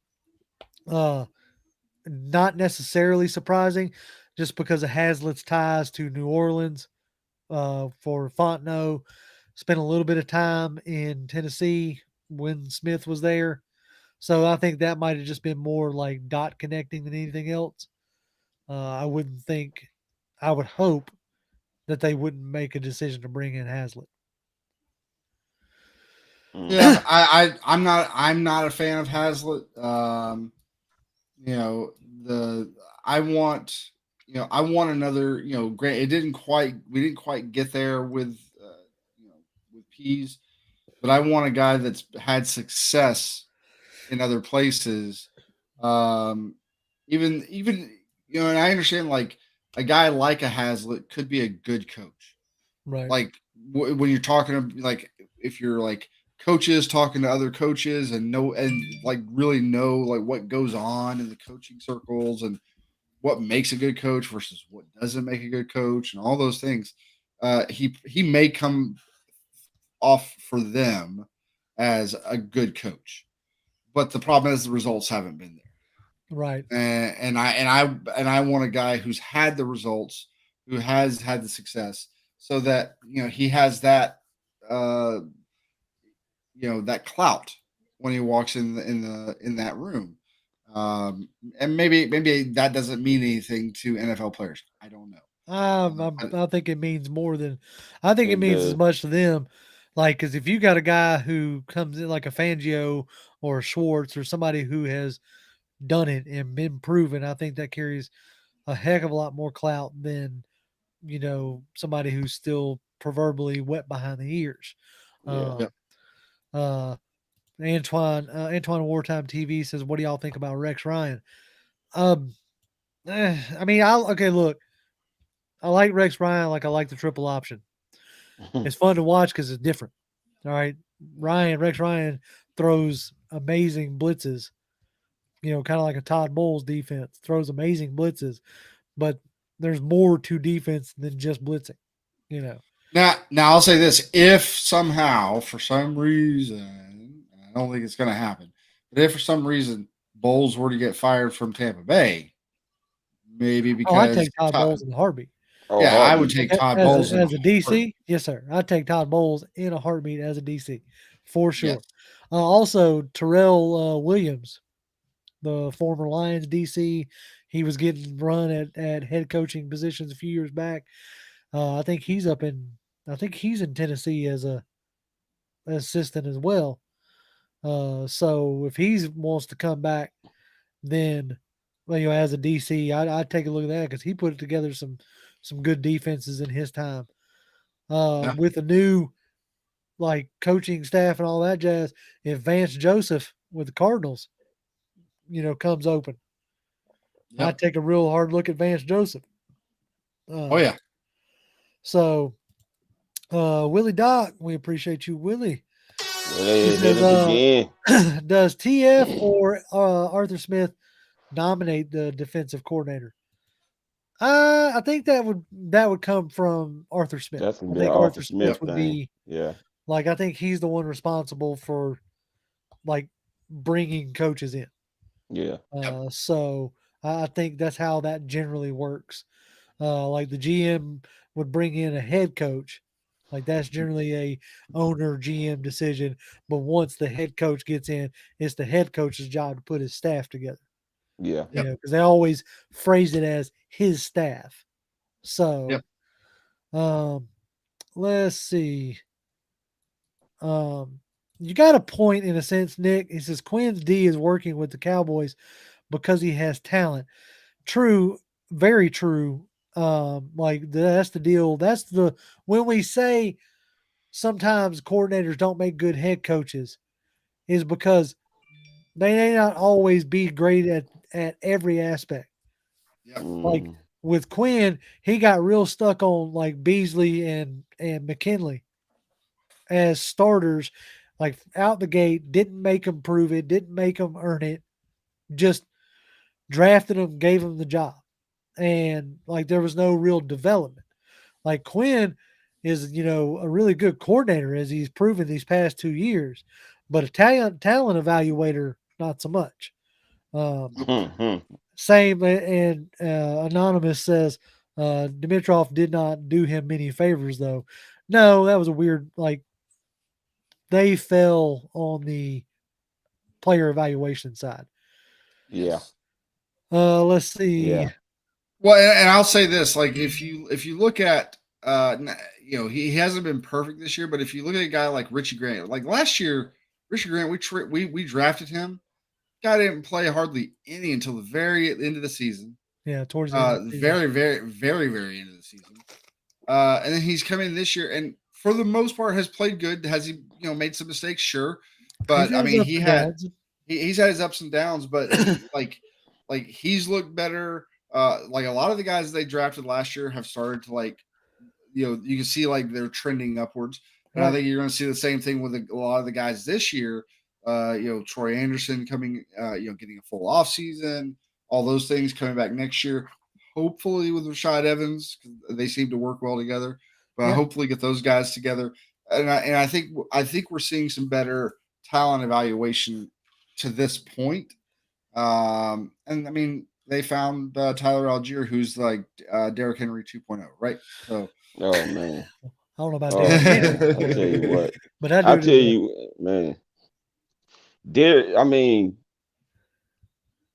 not necessarily surprising, just because of Hazlitt's ties to New Orleans. For Fontenot, spent a little bit of time in Tennessee when Smith was there. So I think that might have just been more like dot connecting than anything else. I would hope that they wouldn't make a decision to bring in Hazlitt. Yeah, I'm not a fan of Hazlitt. I want another, grant we didn't quite get there with with Pease, but I want a guy that's had success in other places. Even and I understand like a guy like a Hazlitt could be a good coach. Right. Like when you're talking like if you're like coaches talking to other coaches and like really know like what goes on in the coaching circles and what makes a good coach versus what doesn't make a good coach and all those things. He may come off for them as a good coach, but the problem is the results haven't been there. Right. And I want a guy who's had the results, who has had the success, so that he has that that clout when he walks in that room. And maybe that doesn't mean anything to NFL players. I don't know. I think it means more than I think it means as much to them. Like, because if you got a guy who comes in like a Fangio or a Schwartz or somebody who has done it and been proven, I think that carries a heck of a lot more clout than somebody who's still proverbially wet behind the ears. Antoine Wartime TV says, "What do y'all think about Rex Ryan?" I mean, look, I like Rex Ryan, like I like the triple option. It's fun to watch because it's different. All right, Rex Ryan throws amazing blitzes. Kind of like a Todd Bowles defense, throws amazing blitzes, but there's more to defense than just blitzing. Now I'll say this: if somehow, for some reason, I don't think it's going to happen, but if for some reason Bowles were to get fired from Tampa Bay, maybe because I'd take Todd Bowles in a heartbeat. I would take Todd Bowles as a DC. Yes, sir. I'd take Todd Bowles in a heartbeat as a DC for sure. Yes. Also, Terrell Williams, the former Lions DC, he was getting run at head coaching positions a few years back. I think he's in Tennessee as a assistant as well. So if he wants to come back, then as a DC, I'd take a look at that because he put together some good defenses in his time. With the new like coaching staff and all that jazz, if Vance Joseph with the Cardinals, comes open, I'd take a real hard look at Vance Joseph. So, Willie Doc, we appreciate you, Willie. Does TF or Arthur Smith nominate the defensive coordinator? I think that would come from Arthur Smith. That's I think Arthur Smith would be like, I think he's the one responsible for like bringing coaches in. Yeah. So I think that's how that generally works. Like the GM would bring in a head coach. Like that's generally a owner GM decision. But once the head coach gets in, it's the head coach's job to put his staff together. Yeah. Because they always phrase it as his staff. So, let's see. You got a point in a sense, Nick. He says Quinn's D is working with the Cowboys because he has talent. True, very true. Like that's the deal. When we say sometimes coordinators don't make good head coaches, is because they may not always be great at every aspect. Like with Quinn, he got real stuck on like Beasley and McKinley as starters, like out the gate, didn't make them prove it, didn't make them earn it, just drafted them, gave them the job. and like there was no real development. Like Quinn is, a really good coordinator as he's proven these past 2 years, but a talent evaluator, not so much. Same, and Anonymous says Dimitrov did not do him many favors, though. No, that was a weird, like, they fell on the player evaluation side. Yeah. Let's see. Yeah. Well, and I'll say this: like, if you look at, he hasn't been perfect this year, but if you look at a guy like Richie Grant, like last year, Richie Grant, we drafted him. Guy didn't play hardly any until the very end of the season. Yeah, towards the end of the season. Very, very, very, very end of the season. And then he's coming this year, and for the most part, has played good. Has he, made some mistakes? Sure, but I mean, he's had his ups and downs. But like he's looked better. Like a lot of the guys they drafted last year have started to you can see like they're trending upwards. And I think you're going to see the same thing with a lot of the guys this year. Troy Anderson coming, getting a full off season, all those things coming back next year. Hopefully with Rashad Evans, they seem to work well together. But hopefully get those guys together. And I think we're seeing some better talent evaluation to this point. And I mean, they found Tyler Allgeier, who's like Derrick Henry 2.0, right? So, oh man, I don't know about that. I'll tell you what, but I'll tell you, man.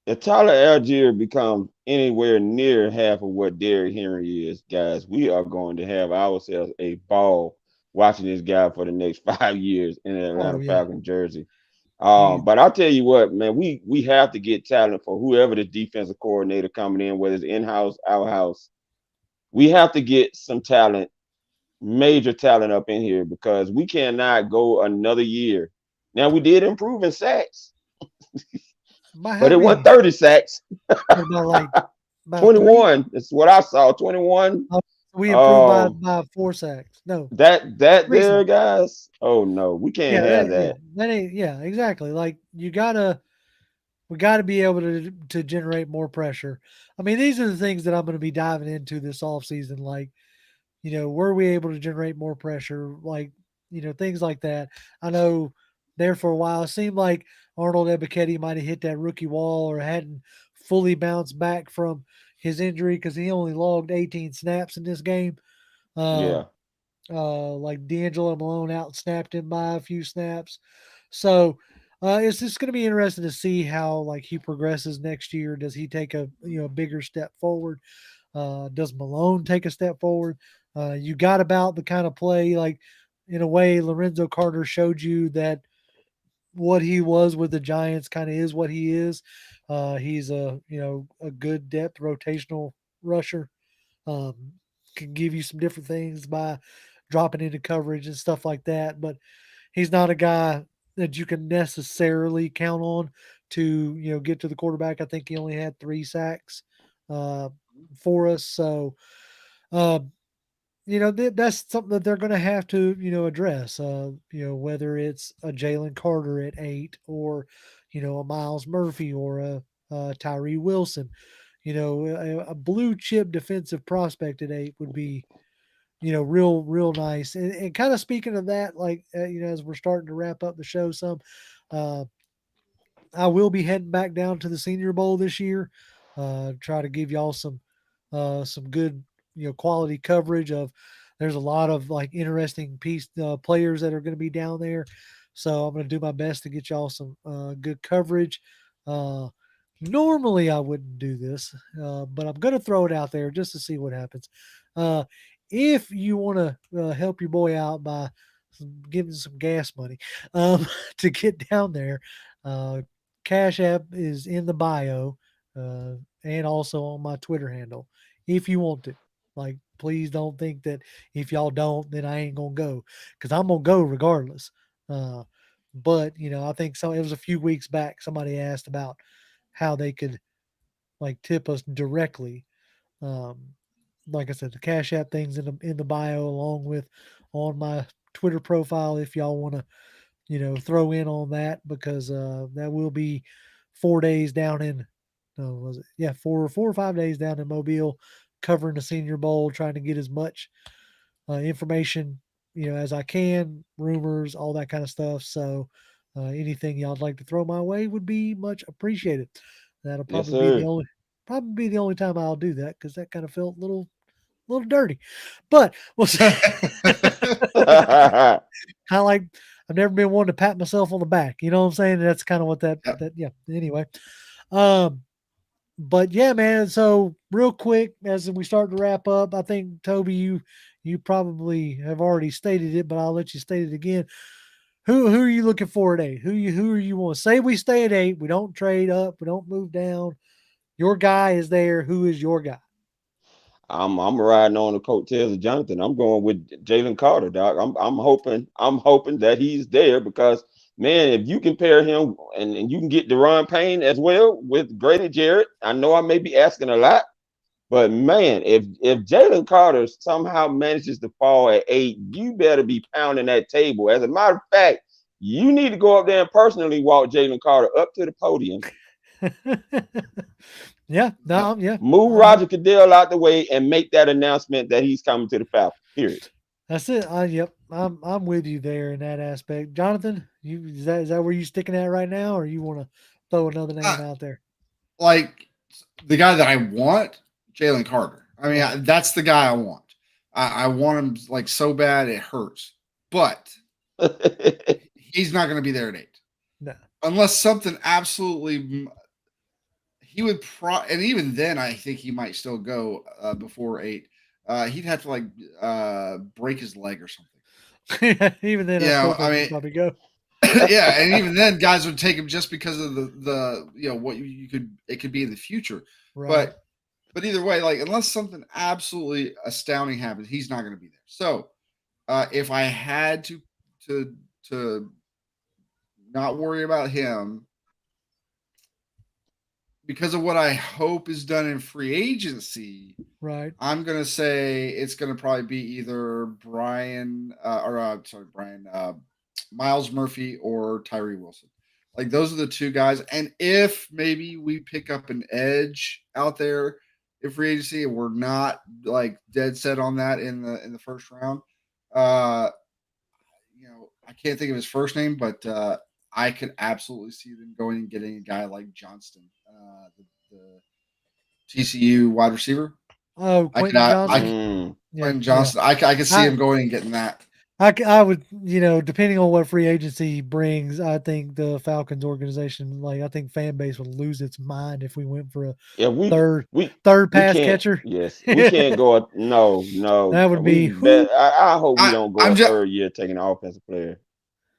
If Tyler Allgeier becomes anywhere near half of what Derrick Henry is, guys, we are going to have ourselves a ball watching this guy for the next 5 years in an Atlanta Falcons jersey. But I'll tell you what, man, we have to get talent for whoever the defensive coordinator coming in, whether it's in-house, out-house. We have to get some talent, major talent up in here because we cannot go another year. Now, we did improve in sacks, but it wasn't 30 sacks. about 21. That's what I saw, 21. We improved by 4 sacks. No. That there, guys. Oh no, we can't have that. That ain't exactly. Like we gotta be able to generate more pressure. I mean, these are the things that I'm gonna be diving into this offseason. Like, were we able to generate more pressure? Like, things like that. I know there for a while it seemed like Arnold Ebiketie might have hit that rookie wall or hadn't fully bounced back from his injury because he only logged 18 snaps in this game. Like D'Angelo Malone out-snapped him by a few snaps. So it's just going to be interesting to see how like he progresses next year. Does he take a bigger step forward? Does Malone take a step forward? You got about the kind of play, like in a way Lorenzo Carter showed you that what he was with the Giants kind of is what he is. He's a good depth rotational rusher. Can give you some different things by dropping into coverage and stuff like that, but he's not a guy that you can necessarily count on to get to the quarterback. I think he only had 3 sacks for us. So that's something that they're going to have to address. Whether it's a Jalen Carter at 8 or a Miles Murphy or a Tyree Wilson. A blue chip defensive prospect at 8 would be real nice. And kind of speaking of that, like as we're starting to wrap up the show some, I will be heading back down to the Senior Bowl this year. Try to give y'all some good quality coverage of. There's a lot of like interesting players that are going to be down there, so I'm going to do my best to get y'all some good coverage. Normally I wouldn't do this, but I'm going to throw it out there just to see what happens. If you want to help your boy out by giving some gas money to get down there, Cash App is in the bio and also on my Twitter handle if you want to. Like, please don't think that if y'all don't, then I ain't going to go, because I'm going to go regardless. But, I think it was a few weeks back, somebody asked about how they could like tip us directly. Like I said, the Cash App thing's in the bio along with on my Twitter profile if y'all want to, throw in on that, because that will be 4 days down in no, was it? Yeah, 4 or 5 days down in Mobile, covering the Senior Bowl, trying to get as much information, as I can, rumors, all that kind of stuff. So anything y'all'd like to throw my way would be much appreciated. That'll Yes, probably be sir. the only time I'll do that, because that kind of felt a little dirty. But we'll see. Kind of like I've never been one to pat myself on the back. You know what I'm saying? That's kind of what that yeah. Anyway. But yeah, man. So real quick, as we start to wrap up, I think Toby, you probably have already stated it, but I'll let you state it again. Who are you looking for at 8? Who are you want? Say we stay at 8. We don't trade up. We don't move down. Your guy is there. Who is your guy? I'm riding on the coattails of Jonathan. I'm going with Jalen Carter, dog. I'm hoping that he's there, because man, if you can pair him and you can get Deron Payne as well with Grady Jarrett, I know I may be asking a lot, but man, if Jalen Carter somehow manages to fall at 8, you better be pounding that table. As a matter of fact, you need to go up there and personally walk Jalen Carter up to the podium. Yeah, no, yeah. Move Roger Goodell out the way and make that announcement that he's coming to the Falcons. Period. That's it. Yep, I'm with you there in that aspect. Jonathan, is that where you sticking at right now, or you want to throw another name out there? Like the guy that I want, Jalen Carter. I mean, that's the guy I want. I want him like so bad it hurts, but he's not going to be there at 8. No, unless something absolutely. He would and even then, I think he might still go before 8. He'd have to break his leg or something. Even then, I mean, probably go. Yeah, and even then, guys would take him just because of the what it could be in the future. Right. But either way, unless something absolutely astounding happens, he's not going to be there. So if I had to not worry about him, because of what I hope is done in free agency, right? I'm gonna say it's gonna probably be either Miles Murphy or Tyree Wilson. Those are the two guys. And if maybe we pick up an edge out there in free agency, and we're not dead set on that in the first round, I can't think of his first name, but I could absolutely see them going and getting a guy like Johnston, the TCU wide receiver. Oh, Quentin Johnston. Quentin Johnston. Yeah. I could see him going and getting that. I would, depending on what free agency brings, I think the Falcons organization, I think fan base would lose its mind if we went for a third pass catcher. Yes, we can't go. No. That would be. I hope we don't go a third year taking an offensive player.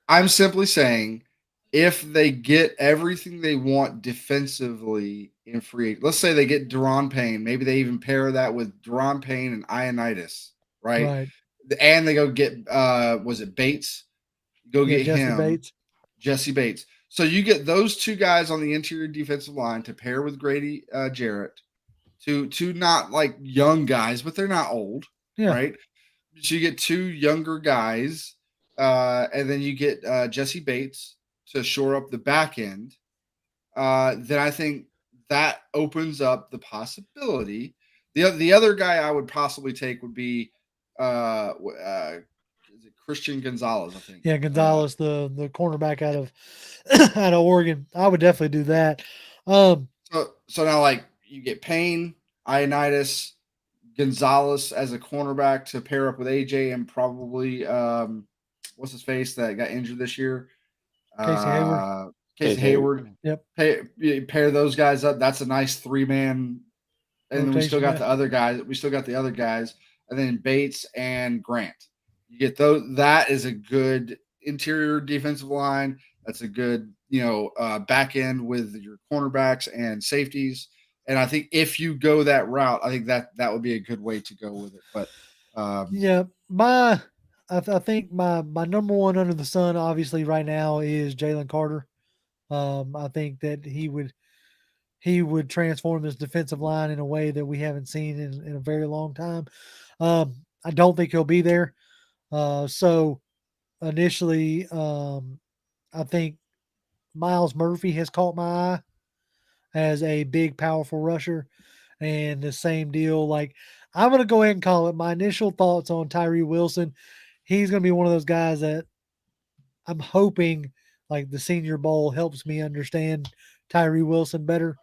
I'm simply saying, if they get everything they want defensively in free, let's say they get Deron Payne, maybe they even pair that with Deron Payne and Ioannidis, right? And they go get was it Bates? Go get him, Jesse Bates. So you get those two guys on the interior defensive line to pair with Grady Jarrett, to not young guys, but they're not old, right? So you get two younger guys, and then you get Jesse Bates to shore up the back end. Then I think that opens up the possibility. The other guy I would possibly take would be is it Christian Gonzalez, I think. Yeah, Gonzalez, the cornerback out of Oregon. I would definitely do that. So now you get Payne, Ioannidis, Gonzalez as a cornerback to pair up with AJ, and probably what's his face that got injured this year? Casey Hayward. Yep. Pair those guys up. That's a nice 3-man. And then we still got the other guys. And then Bates and Grant. You get those. That is a good interior defensive line. That's a good, back end with your cornerbacks and safeties. And I think if you go that route, I think that would be a good way to go with it. But I think my number one under the sun, obviously, right now is Jalen Carter. I think that he would transform this defensive line in a way that we haven't seen in a very long time. I don't think he'll be there. So initially, I think Miles Murphy has caught my eye. as a big, powerful rusher. And the same deal, like I'm going to go ahead and call it my initial thoughts on Tyree Wilson. He's going to be one of those guys that I'm hoping like the Senior Bowl helps me understand Tyree Wilson better,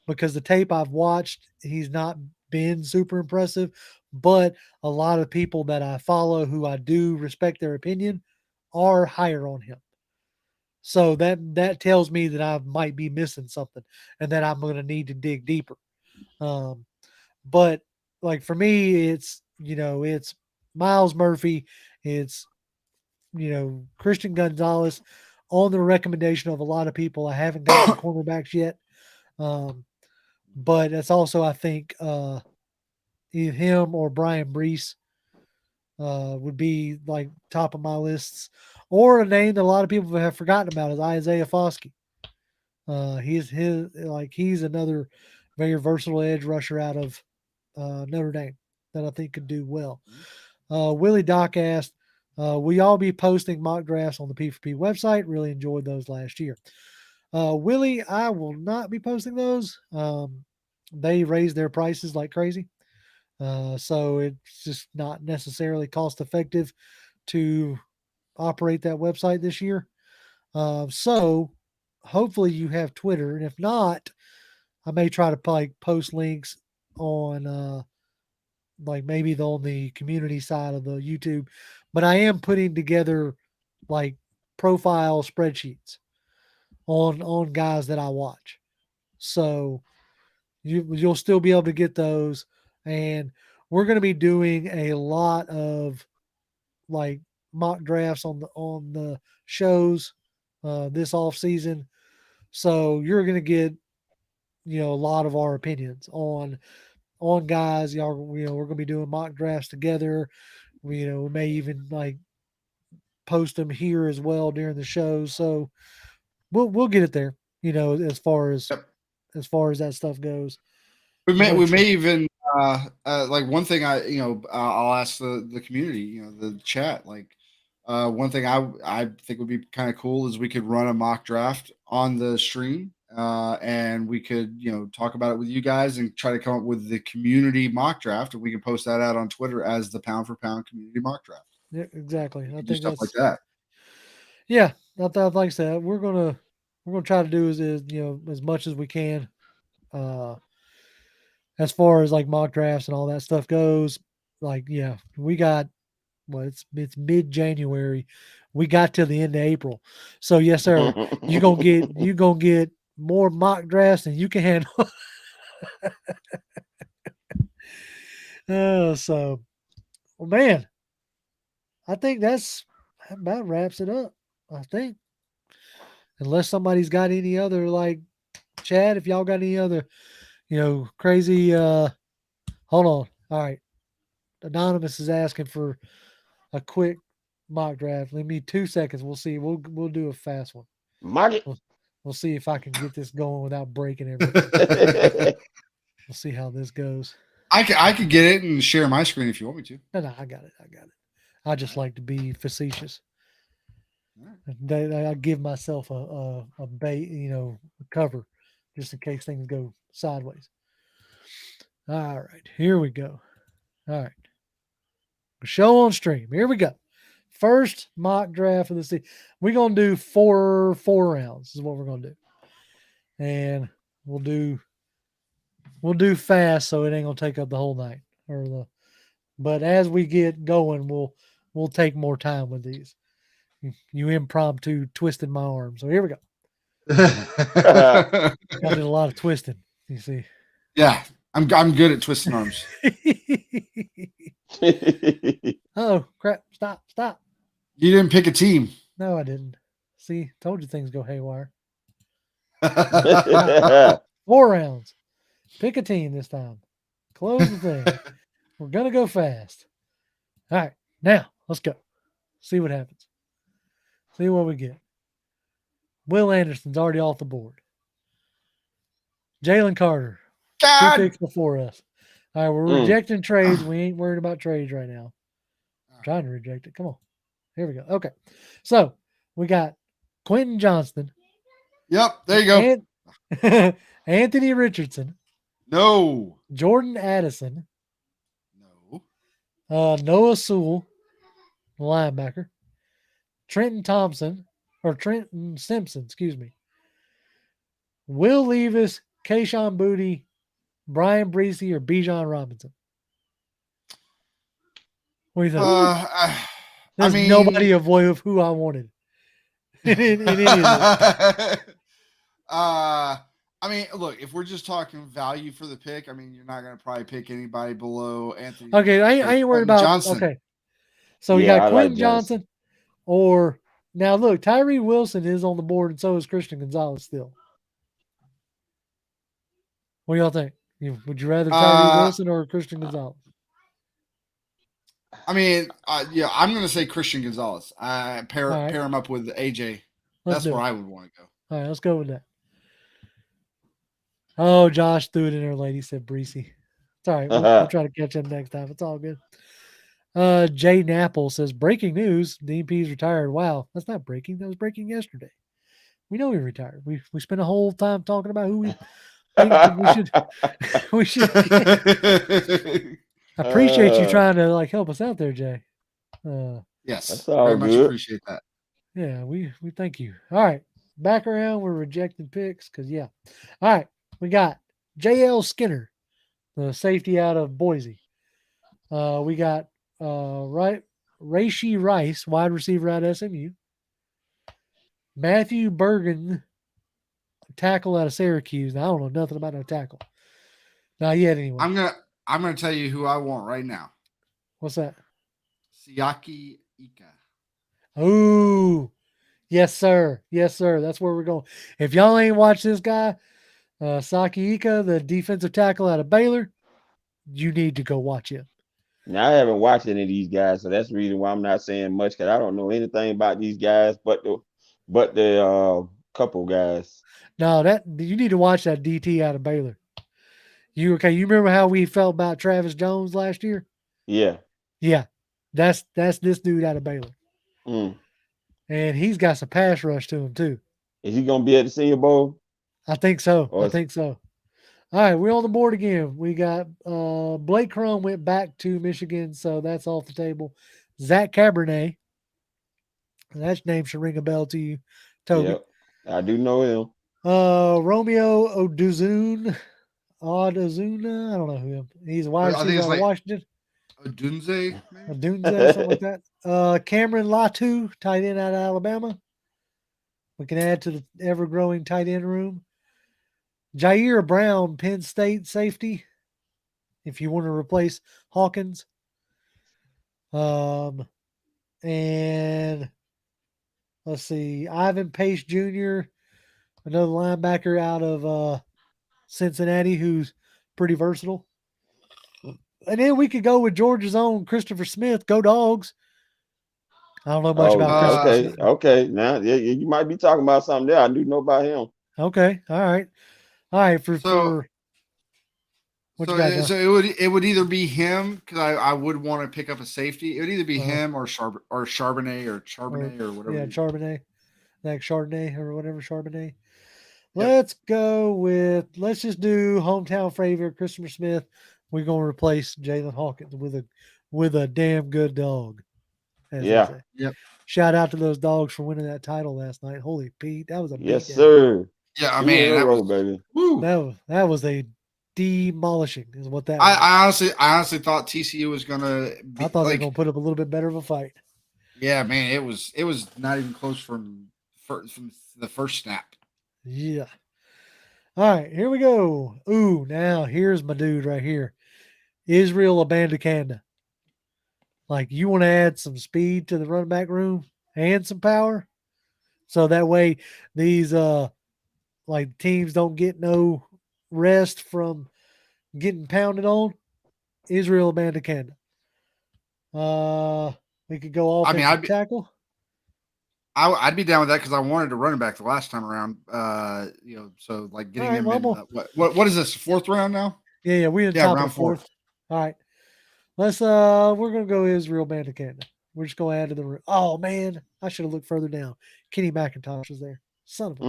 because the tape I've watched, he's not been super impressive, but a lot of people that I follow who I do respect their opinion are higher on him. So that tells me that I might be missing something and that I'm going to need to dig deeper. But like for me, it's Miles Murphy, it's Christian Gonzalez on the recommendation of a lot of people. I haven't gotten cornerbacks yet, but it's also I think either him or Brian Brees would be like top of my lists, or a name that a lot of people have forgotten about is Isaiah Foskey. He's another very versatile edge rusher out of Notre Dame that I think could do well. Willie Doc asked, will y'all be posting mock drafts on the P4P website? Really enjoyed those last year. Willie, I will not be posting those. They raised their prices like crazy. So it's just not necessarily cost effective to operate that website this year. So hopefully you have Twitter. And if not, I may try to post links on maybe on the community side of the YouTube, but I am putting together like profile spreadsheets on guys that I watch. So you'll still be able to get those. And we're going to be doing a lot of like mock drafts on the shows this off season. So you're going to get, a lot of our opinions on guys. Y'all, we're going to be doing mock drafts together. We may even like post them here as well during the show. So we'll get it there, as far as that stuff goes. We may even like one thing I'll ask the community, the chat, like one thing I think would be kind of cool is we could run a mock draft on the stream, and we could talk about it with you guys and try to come up with the community mock draft, and we can post that out on Twitter as the Pound for Pound community mock draft. Yeah, exactly. I think stuff like that. Yeah, like I said, we're gonna try to do is as much as we can. As far as like mock drafts and all that stuff goes, like, yeah, we got, it's mid-January. We got till the end of April. So yes, sir, you gonna get more mock drafts than you can handle. So, well, man, I think that about wraps it up. I think, unless somebody's got any other, like, Chad, if y'all got any other crazy hold on. All right. Anonymous is asking for a quick mock draft. Let me 2 seconds. We'll see. We'll do a fast one. We'll see if I can get this going without breaking everything. We'll see how this goes. I could get it and share my screen if you want me to. No, I got it. I just like to be facetious. I give myself a bait, a cover, just in case things go sideways. All right, here we go. All right. Show on stream. Here we go. First mock draft of the season. We're going to do four rounds is what we're going to do. And we'll do fast so it ain't going to take up the whole night. But as we get going, we'll take more time with these. You impromptu twisted my arm. So here we go. I did a lot of twisting, you see. Yeah, I'm good at twisting arms. Oh crap! Stop! You didn't pick a team. No, I didn't. See, told you things go haywire. 4 rounds. Pick a team this time. Close the thing. We're gonna go fast. All right, now let's go. See what happens. See what we get. Will Anderson's already off the board. Jalen Carter. God. 2 picks before us. All right, we're rejecting trades. We ain't worried about trades right now. I'm trying to reject it. Come on. Here we go. Okay. So we got Quentin Johnston. Yep, there you go. Anthony Richardson, No. Jordan Addison, No. Noah Sewell, linebacker, Trenton Simpson, excuse me, Will Levis, Kayshawn Booty, Brian Breesy, or Bijan Robinson. What do you think? There's nobody of who I wanted in any of this. I mean, look, if we're just talking value for the pick, I mean, you're not going to probably pick anybody below Anthony. Okay, I ain't worried about Johnson. Okay, so you got Quentin Johnson, or now look, Tyree Wilson is on the board, and so is Christian Gonzalez still. What do y'all think? Would you rather Tyree Wilson or Christian Gonzalez? I mean, yeah, I'm going to say Christian Gonzalez. Pair him up with AJ. That's where I would want to go. All right, let's go with that. Oh, Josh threw it in there late. He said Breesy. It's all right. We'll try to catch him next time. It's all good. Jay Napple says, breaking news, DP's retired. Wow, that's not breaking. That was breaking yesterday. We know he retired. We spent a whole time talking about who we think we should I appreciate you trying to help us out there, Jay. Yes, that's all very good. much appreciate that. Yeah, we thank you. All right, back around. We're rejecting picks because all right, we got JL Skinner, the safety out of Boise. We got Rashee Rice, wide receiver out of SMU. Matthew Bergen, tackle out of Syracuse. Now, I don't know nothing about no tackle. Not yet, anyway. I'm gonna tell you who I want right now. What's that? Siaki Ika. Oh, yes, sir. Yes, sir. That's where we're going. If y'all ain't watched this guy, Siaki Ika, the defensive tackle out of Baylor, you need to go watch him. Now, I haven't watched any of these guys, so that's the reason why I'm not saying much, because I don't know anything about these guys, but the couple guys. No, you need to watch that DT out of Baylor. You remember how we felt about Travis Jones last year? Yeah. Yeah. That's this dude out of Baylor. Mm. And he's got some pass rush to him too. Is he gonna be at the Senior Bowl? I think so. All right, we're on the board again. We got Blake Crum went back to Michigan, so that's off the table. Zach Cabernet. That name should ring a bell to you, Toby. Yep, I do know him. Romeo Oduzuna. I don't know him. He's a wide receiver out of Washington. Odunze, something like that. Cameron Latu, tight end out of Alabama. We can add to the ever-growing tight end room. Jair Brown, Penn State safety, if you want to replace Hawkins. And let's see, Ivan Pace Jr., another linebacker out of Cincinnati who's pretty versatile. And then we could go with Georgia's own Christopher Smith. Go Dogs. I don't know much about Christopher Smith. Okay. Now, you might be talking about something there. I do know about him. Okay. All right. So it would either be him, because I would want to pick up a safety. It would either be him or Charbonnet or whatever. Yeah, Charbonnet. Like Chardonnay or whatever, Charbonnet. Let's let's just do hometown favorite, Christopher Smith. We're gonna replace Jalen Hawkins with a damn good dog. Yeah. Yep. Shout out to those dogs for winning that title last night. Holy Pete, that was a yes, sir. Yeah, I mean that was a demolishing is what that was. I honestly thought TCU was gonna I thought they were gonna put up a little bit better of a fight. Yeah, man, it was not even close from the first snap. Yeah. All right, here we go. Ooh, now here's my dude right here. Israel Abandakanda. Like, you want to add some speed to the running back room and some power? So that way these teams don't get no rest from getting pounded on. Israel Abandakanda. We could go offensive tackle. I'd be down with that because I wanted to running back the last time around. So like getting him in. What is this? Fourth round now? Yeah. We're in top of the fourth. All right. Let's we're gonna go Israel Abandakanda. We're just gonna add to the room. Oh man, I should have looked further down. Kenny McIntosh was there. Son of a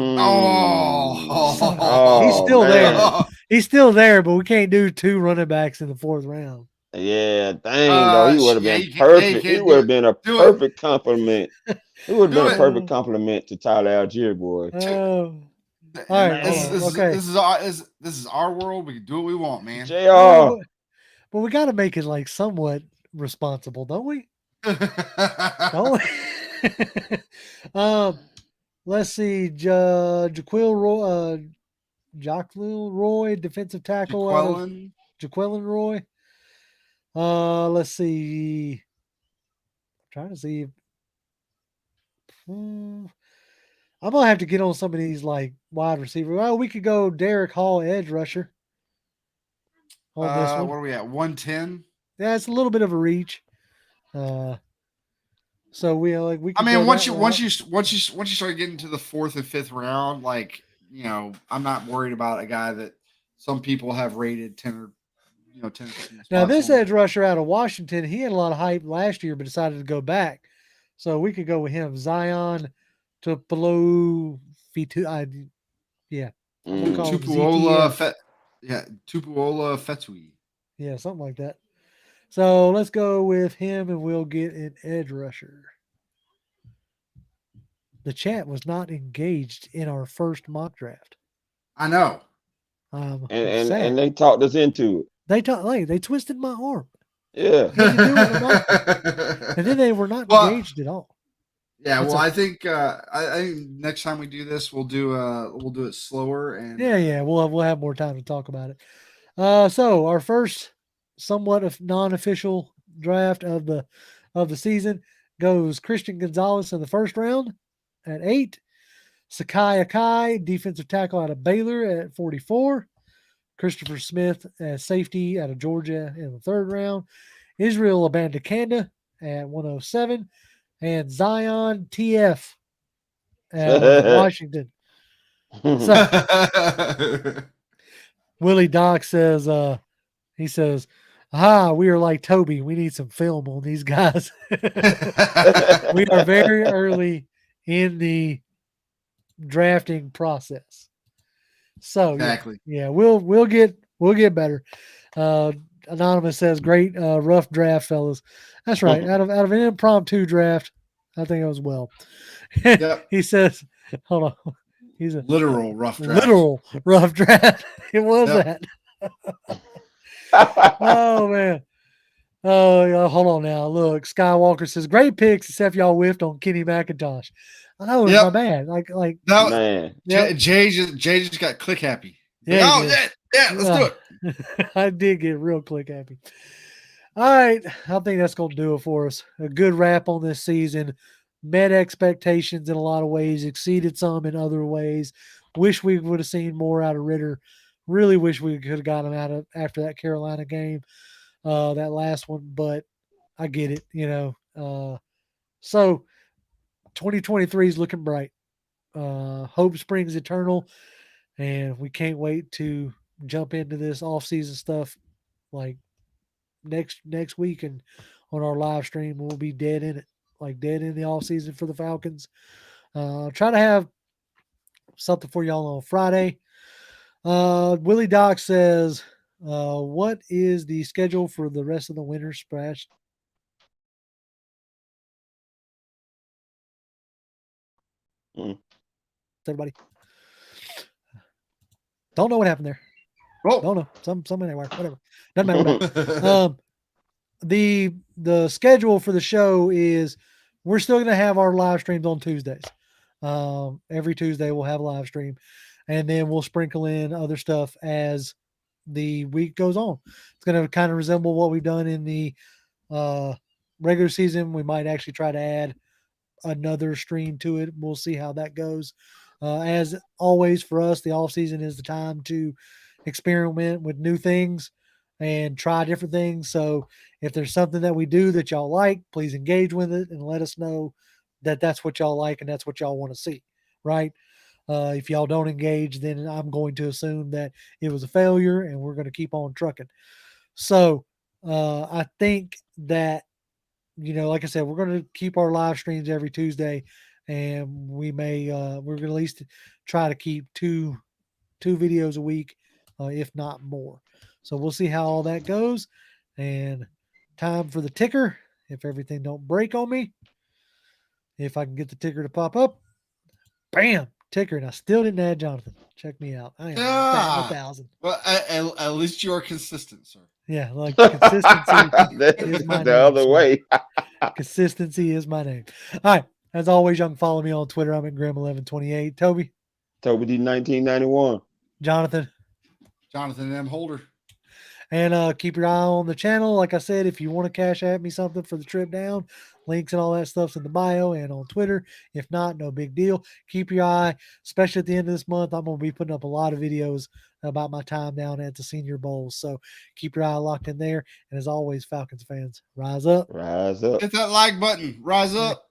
he's still there. He's still there, but we can't do 2 running backs in the 4th round. Yeah, dang though, he would have been perfect. He would have been a perfect compliment. He would have been a perfect compliment to Tyler Allgeier, boy. All right, this is our world. We can do what we want, man. JR. But we got to make it like somewhat responsible, don't we? Don't we? Let's see, Jaquil Roy, defensive tackle. Jaquelin Roy. Let's see. I'm trying to see. I'm gonna have to get on some of these like wide receiver. Well, we could go Derek Hall, edge rusher. On this one. What are we at? 110. Yeah, it's a little bit of a reach. So we could I mean, once you start getting to the 4th and 5th round, like, you know, I'm not worried about a guy that some people have rated 10 or 10. Now this edge rusher out of Washington, he had a lot of hype last year, but decided to go back. So we could go with him, Zion Tupuola Fetui. Yeah, something like that. So let's go with him, and we'll get an edge rusher. The chat was not engaged in our first mock draft. I know. And they talked us into it. They twisted my arm. Yeah. And then they were not engaged at all. Yeah, well, I think I think next time we do this, we'll do it slower and we'll have more time to talk about it. So our first somewhat of non-official draft of the season goes Christian Gonzalez in the 1st round at 8, Sakai Akai, defensive tackle out of Baylor at 44, Christopher Smith as safety out of Georgia in the 3rd round, Israel Abandakanda at 107, and Zion TF at Washington. So, Willie Doc says, he says, we are like Toby. We need some film on these guys. We are very early in the drafting process. So exactly. Yeah, we'll get better. Anonymous says, great rough draft, fellas. That's right. Out of an impromptu draft, I think it was well. Yep. He says, hold on. He's a literal rough draft. Literal rough draft. It was that. Oh man. Oh, hold on now. Look, Skywalker says, great picks, except y'all whiffed on Kenny McIntosh. I know it was my bad. Like no, man. Jay just got click happy. Yeah, let's do it. I did get real click happy. All right. I think that's going to do it for us. A good wrap on this season. Met expectations in a lot of ways, exceeded some in other ways. Wish we would have seen more out of Ritter. Really wish we could have got him out of after that Carolina game, that last one, but I get it, So 2023 is looking bright. Hope springs eternal, and we can't wait to jump into this off-season stuff like next week, and on our live stream we'll be dead in it, like dead in the off-season for the Falcons. Try to have something for y'all on Friday. Willie Doc says, what is the schedule for the rest of the winter splash? Everybody. Don't know what happened there. Oh. Don't know. Some anywhere. Whatever. Doesn't matter. The schedule for the show is we're still going to have our live streams on Tuesdays. Every Tuesday we'll have a live stream, and then we'll sprinkle in other stuff as the week goes on. It's going to kind of resemble what we've done in the regular season. We might actually try to add another stream to it. We'll see how that goes. As always for us, the off season is the time to experiment with new things and try different things. So if there's something that we do that y'all like, please engage with it and let us know that that's what y'all like and that's what y'all want to see. Right. If y'all don't engage, then I'm going to assume that it was a failure and we're going to keep on trucking. So I think that, like I said, we're going to keep our live streams every Tuesday. and we may we're gonna at least try to keep two videos a week, if not more. So we'll see how all that goes. And time for the ticker. If everything don't break on me, if I can get the ticker to pop up, bam, ticker. And I still didn't add Jonathan. Check me out. I am batting 1,000. Well, at least you are consistent, sir. Yeah, like consistency is my the name, other sir. way. Consistency is my name. All right. As always, you can follow me on Twitter. I'm at Grim1128. Toby D 1991. Jonathan M. Holder. And keep your eye on the channel. Like I said, if you want to cash at me something for the trip down, links and all that stuff's in the bio and on Twitter. If not, no big deal. Keep your eye, especially at the end of this month. I'm going to be putting up a lot of videos about my time down at the Senior Bowl. So keep your eye locked in there. And as always, Falcons fans, rise up. Rise up. Hit that like button. Rise up.